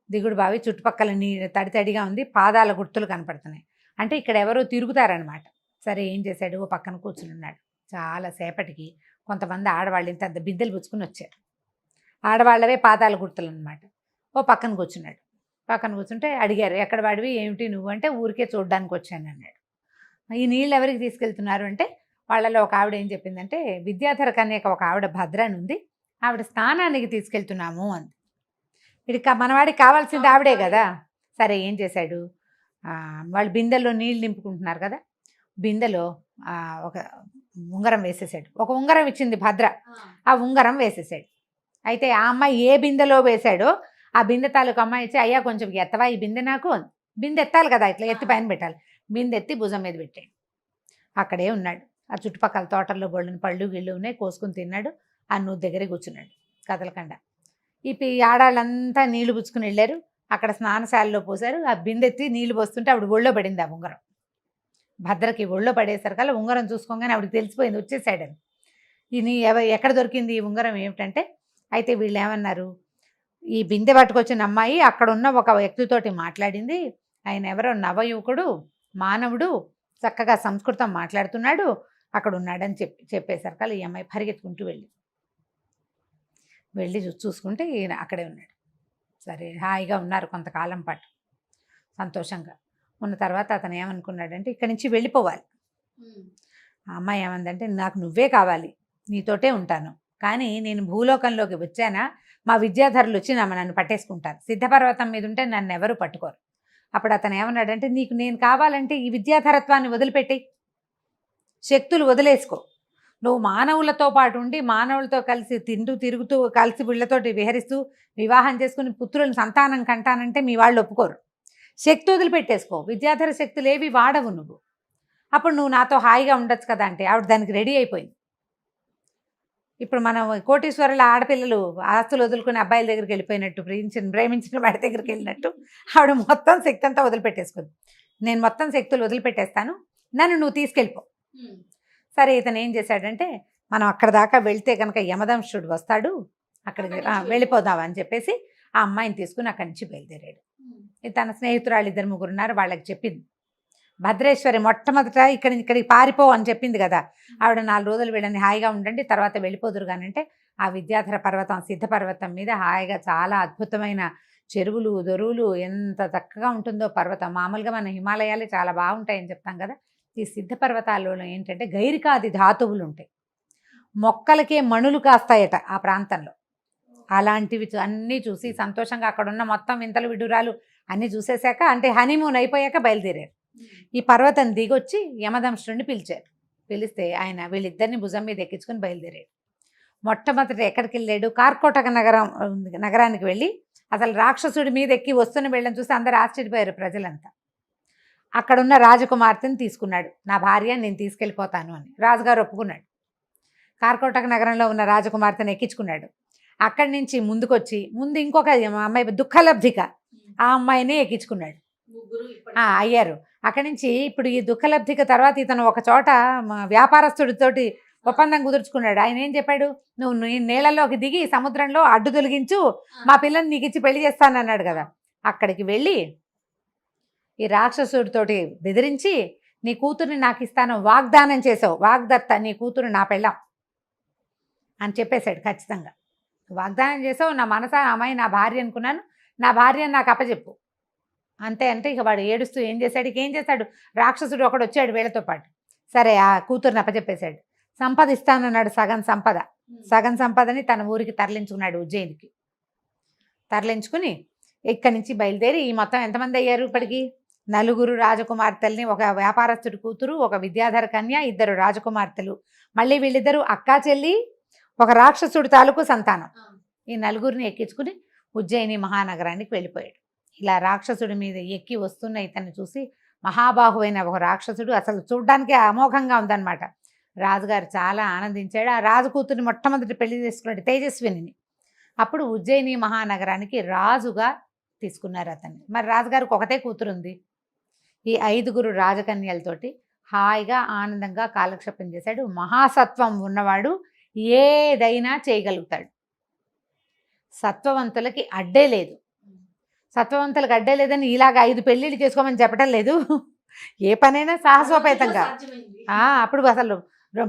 దిగుడు బావి చుట్టుపక్కల నీళ్ళు తడితడిగా ఉంది, పాదాల గుర్తులు కనపడుతున్నాయి. అంటే ఇక్కడ ఎవరో తిరుగుతారనమాట. సరే ఏం చేశాడు, ఓ పక్కన కూర్చుని ఉన్నాడు. చాలాసేపటికి కొంతమంది ఆడవాళ్ళు ఇంత బిద్దెలు పుచ్చుకుని వచ్చారు. ఆడవాళ్ళవే పాదాల గుర్తులు అనమాట. ఓ పక్కన కూర్చున్నాడు. పక్కన కూర్చుంటే అడిగారు, ఎక్కడ వాడివి, ఏమిటి నువ్వు అంటే, ఊరికే చూడడానికి వచ్చాను అన్నాడు. ఈ నీళ్ళు ఎవరికి తీసుకెళ్తున్నారు అంటే, వాళ్ళలో ఒక ఆవిడ ఏం చెప్పిందంటే, విద్యాధర కన్యక ఒక ఆవిడ భద్ర అని ఉంది, ఆవిడ స్నానానికి తీసుకెళ్తున్నాము అంది. ఇది మనవాడికి కావాల్సింది ఆవిడే కదా. సరే ఏం చేశాడు, వాళ్ళు బిందెల్లో నీళ్ళు నింపుకుంటున్నారు కదా, బిందెలో ఒక ఉంగరం వేసేసాడు. ఒక ఉంగరం ఇచ్చింది భద్ర, ఆ ఉంగరం వేసేసాడు. అయితే ఆ అమ్మాయి ఏ బిందెలో వేశాడో ఆ బిందె తాలూకు అమ్మాయి ఇచ్చి, అయ్యా కొంచెం ఎత్తవా ఈ బిందె నాకు, బిందె ఎత్తాలి కదా, ఇట్లా ఎత్తి పైన పెట్టాలి. బిందె ఎత్తి భుజం మీద పెట్టాడు. అక్కడే ఉన్నాడు. ఆ చుట్టుపక్కల తోటల్లో బొళ్ళని పళ్ళు గిళ్ళు ఉన్నాయి, కోసుకుని తిన్నాడు. ఆ నూతి దగ్గరే కూర్చున్నాడు కదలకుండా. ఈ ఆడాళ్ళంతా నీళ్లు పుచ్చుకుని వెళ్ళారు. అక్కడ స్నానశాలలో పోసారు. ఆ బిందెత్తి నీళ్లు పోస్తుంటే ఆవిడ ఒళ్ళో పడింది ఆ ఉంగరం. భద్రకి ఒళ్ళో పడేసరికల్లా ఉంగరం చూసుకోగానే ఆవిడకి తెలిసిపోయింది వచ్చేసాడని. ఇది ఎక్కడ దొరికింది ఈ ఉంగరం ఏమిటంటే, అయితే వీళ్ళు ఏమన్నారు, ఈ బిందె పట్టుకొచ్చిన అమ్మాయి అక్కడ ఉన్న ఒక వ్యక్తితోటి మాట్లాడింది, ఆయన ఎవరో నవయువకుడు, మానవుడు, చక్కగా సంస్కృతం మాట్లాడుతున్నాడు, అక్కడ ఉన్నాడని చెప్పేసరికల్లా ఈ అమ్మాయి పరిగెత్తుకుంటూ వెళ్ళి చూసుకుంటే ఈయన అక్కడే ఉన్నాడు. సరే హాయిగా ఉన్నారు కొంతకాలం పాటు సంతోషంగా ఉన్న తర్వాత అతను ఏమనుకున్నాడంటే, ఇక్కడి నుంచి వెళ్ళిపోవాలి. ఆ అమ్మాయి ఏమందంటే, నాకు నువ్వే కావాలి, నీతోటే ఉంటాను, కానీ నేను భూలోకంలోకి వచ్చానా మా విద్యాధరులు వచ్చి నన్ను పట్టేసుకుంటారు, సిద్ధపర్వతం మీద ఉంటే నన్ను ఎవరు పట్టుకోరు. అప్పుడు అతను ఏమన్నాడంటే, నీకు నేను కావాలంటే ఈ విద్యాధరత్వాన్ని వదిలిపెట్టి శక్తులు వదిలేసుకో, నువ్వు మానవులతో పాటు ఉండి మానవులతో కలిసి తిరుగుతూ కలిసి వీళ్ళతోటి విహరిస్తూ వివాహం చేసుకుని పుత్రులను సంతానం కంటానంటే మీ వాళ్ళు ఒప్పుకోరు, శక్తి వదిలిపెట్టేసుకో, విద్యాధర శక్తులు ఏవి వాడవు నువ్వు, అప్పుడు నువ్వు నాతో హాయిగా ఉండొచ్చు కదా అంటే ఆవిడ దానికి రెడీ అయిపోయింది. ఇప్పుడు మనం కోటీశ్వరుల ఆడపిల్లలు ఆస్తులు వదులుకుని అబ్బాయిల దగ్గరికి వెళ్ళిపోయినట్టు, ప్రేమించిన వాడి దగ్గరికి వెళ్ళినట్టు ఆవిడ మొత్తం శక్తి అంతా వదిలిపెట్టేసుకుంది. నేను మొత్తం శక్తులు వదిలిపెట్టేస్తాను, నన్ను నువ్వు తీసుకెళ్ళిపో. సరే ఇతను ఏం చేశాడంటే, మనం అక్కడ దాకా వెళ్తే కనుక యమదంష్టుడు వస్తాడు, అక్కడికి వెళ్ళిపోదాం అని చెప్పేసి ఆ అమ్మాయిని తీసుకుని అక్కడి నుంచి బయలుదేరాడు. తన స్నేహితురాళ్ళు 2-3 ఉన్నారు, వాళ్ళకి చెప్పింది. భద్రేశ్వరి మొట్టమొదట ఇక్కడికి పారిపో అని చెప్పింది కదా, ఆవిడ 4 రోజులు వీళ్ళని హాయిగా ఉండండి తర్వాత వెళ్ళిపోదురు కానంటే, ఆ విద్యాధర పర్వతం సిద్ధపర్వతం మీద హాయిగా చాలా అద్భుతమైన చెరువులు దొరువులు, ఎంత చక్కగా ఉంటుందో పర్వతం. మామూలుగా మన హిమాలయాలే చాలా బాగుంటాయని చెప్తాం కదా, ఈ సిద్ధ పర్వతాలలో ఏంటంటే గైరికాది ధాతువులు ఉంటాయి, మొక్కలకే మణులు కాస్తాయట ఆ ప్రాంతంలో. అలాంటివి అన్నీ చూసి సంతోషంగా అక్కడున్న మొత్తం వింతలు విడురాలు అన్నీ చూసేశాక, అంటే హనీమూన్ అయిపోయాక బయలుదేరారు. ఈ పర్వతం దిగొచ్చి యమదంష్టుడిని పిలిస్తే ఆయన వీళ్ళిద్దరిని భుజం మీద ఎక్కించుకొని బయలుదేరాడు. మొట్టమొదటి ఎక్కడికి వెళ్ళాడు, కార్కోటక నగరానికి వెళ్ళి అసలు రాక్షసుడి మీద ఎక్కి వస్తున్న వీళ్ళని చూసి అందరూ ఆశ్చర్యపోయారు ప్రజలంతా. అక్కడున్న రాజకుమార్తెని తీసుకున్నాడు, నా భార్య నేను తీసుకెళ్ళిపోతాను అని. రాజుగారు ఒప్పుకున్నాడు. కార్కోటక నగరంలో ఉన్న రాజకుమార్తెను ఎక్కించుకున్నాడు. అక్కడి నుంచి ముందుకొచ్చి ఇంకొక అమ్మాయి దుఃఖలబ్ధిక, ఆ అమ్మాయిని ఎక్కించుకున్నాడు. అయ్యారు. అక్కడి నుంచి ఇప్పుడు ఈ దుఃఖలబ్ధిక తర్వాత ఇతను ఒక చోట వ్యాపారస్తుడితోటి ఒప్పందం కుదుర్చుకున్నాడు. ఆయన ఏం చెప్పాడు, నువ్వు నీళ్ళలోకి దిగి సముద్రంలో అడ్డు తొలగించు, మా పిల్లని నీకు ఇచ్చి పెళ్లి చేస్తానన్నాడు కదా. అక్కడికి వెళ్ళి ఈ రాక్షసుడితోటి బెదిరించి, నీ కూతుర్ని నాకు ఇస్తాను వాగ్దానం చేసావు, వాగ్దత్త, నీ కూతురు నా పెళ్ళాం అని చెప్పేశాడు. ఖచ్చితంగా వాగ్దానం చేసావు, నా మనసా అమ్మాయి నా భార్య అనుకున్నాను, నా భార్యను నాకు అప్పచెప్పు అంతే అంటే ఇక వాడు ఏడుస్తూ ఏం చేశాడు, ఇక ఏం చేశాడు, రాక్షసుడు ఒకడు వచ్చాడు వీళ్ళతో పాటు. సరే ఆ కూతుర్ని అప్పచెప్పేశాడు. సంపద ఇస్తానన్నాడు, సగం సంపదని తన ఊరికి తరలించుకున్నాడు, ఉజ్జయినికి. తరలించుకుని ఇక్కడి నుంచి బయలుదేరి ఈ మొత్తం ఎంతమంది అయ్యారు ఇప్పటికి? 4 రాజకుమార్తెల్ని, ఒక వ్యాపారస్తుడి కూతురు, ఒక విద్యాధర కన్య, 2 రాజకుమార్తెలు, మళ్ళీ వీళ్ళిద్దరూ అక్కా చెల్లి, ఒక రాక్షసుడి తాలూకు సంతానం. ఈ 4 ఎక్కించుకుని ఉజ్జయిని మహానగరానికి వెళ్ళిపోయాడు. ఇలా రాక్షసుడి మీద ఎక్కి వస్తున్న ఇతన్ని చూసి మహాబాహువైన ఒక రాక్షసుడు, అసలు చూడ్డానికి అమోఘంగా ఉందన్నమాట. రాజుగారు చాలా ఆనందించాడు. ఆ రాజు కూతుర్ని మొట్టమొదటి పెళ్లి చేసుకున్నాడు, తేజస్విని. అప్పుడు ఉజ్జయిని మహానగరానికి రాజుగా తీసుకున్నారు అతన్ని. మరి రాజుగారికి ఒకటే కూతురు ఉంది. ఈ 5 రాజకన్యలతోటి హాయిగా ఆనందంగా కాలక్షేపం చేశాడు. మహాసత్వం ఉన్నవాడు ఏదైనా చేయగలుగుతాడు. సత్వవంతులకి అడ్డే లేదు. సత్వవంతులకు అడ్డే లేదని ఇలాగ 5 పెళ్ళిళ్ళు చేసుకోమని చెప్పడం లేదు. ఏ పనైనా సాహసోపేతంగా. అప్పుడు అసలు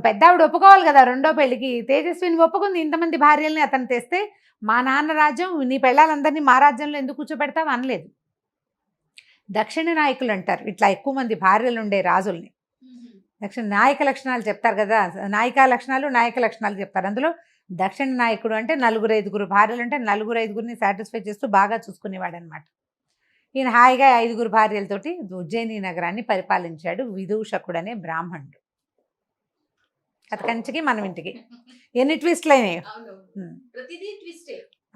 పెద్ద ఆవిడ ఒప్పుకోవాలి కదా రెండో పెళ్లికి. తేజస్విని ఒప్పుకుంది. ఇంతమంది భార్యల్ని అతను తెస్తే మా నాన్న రాజ్యం, నీ పెళ్ళాలందరినీ మా రాజ్యంలో ఎందుకు కూర్చోబెడతావు అనలేదు. దక్షిణ నాయకులు అంటారు ఇట్లా ఎక్కువ మంది భార్యలు ఉండే రాజుల్ని. దక్షిణ నాయక లక్షణాలు చెప్తారు కదా, నాయక లక్షణాలు చెప్తారు. అందులో దక్షిణ నాయకుడు అంటే 4-5 భార్యలు అంటే 4-5 సాటిస్ఫై చేస్తూ బాగా చూసుకునేవాడు అనమాట. ఈయన హాయిగా 5 భార్యలతోటి ఉజ్జయిని నగరాన్ని పరిపాలించాడు విదూషకుడు అనే బ్రాహ్మణుడు. కథ కంచికి మనం ఇంటికి ఎన్ని ట్విస్ట్లు అయినాయి.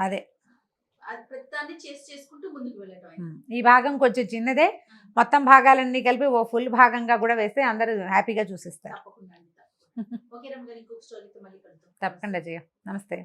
అదే ఈ భాగం కొంచెం చిన్నదే, మొత్తం భాగాలన్నీ కలిపి ఓ ఫుల్ భాగంగా కూడా వేస్తే అందరూ హ్యాపీగా చూసిస్తారు. తప్పకుండా జయ. నమస్తే.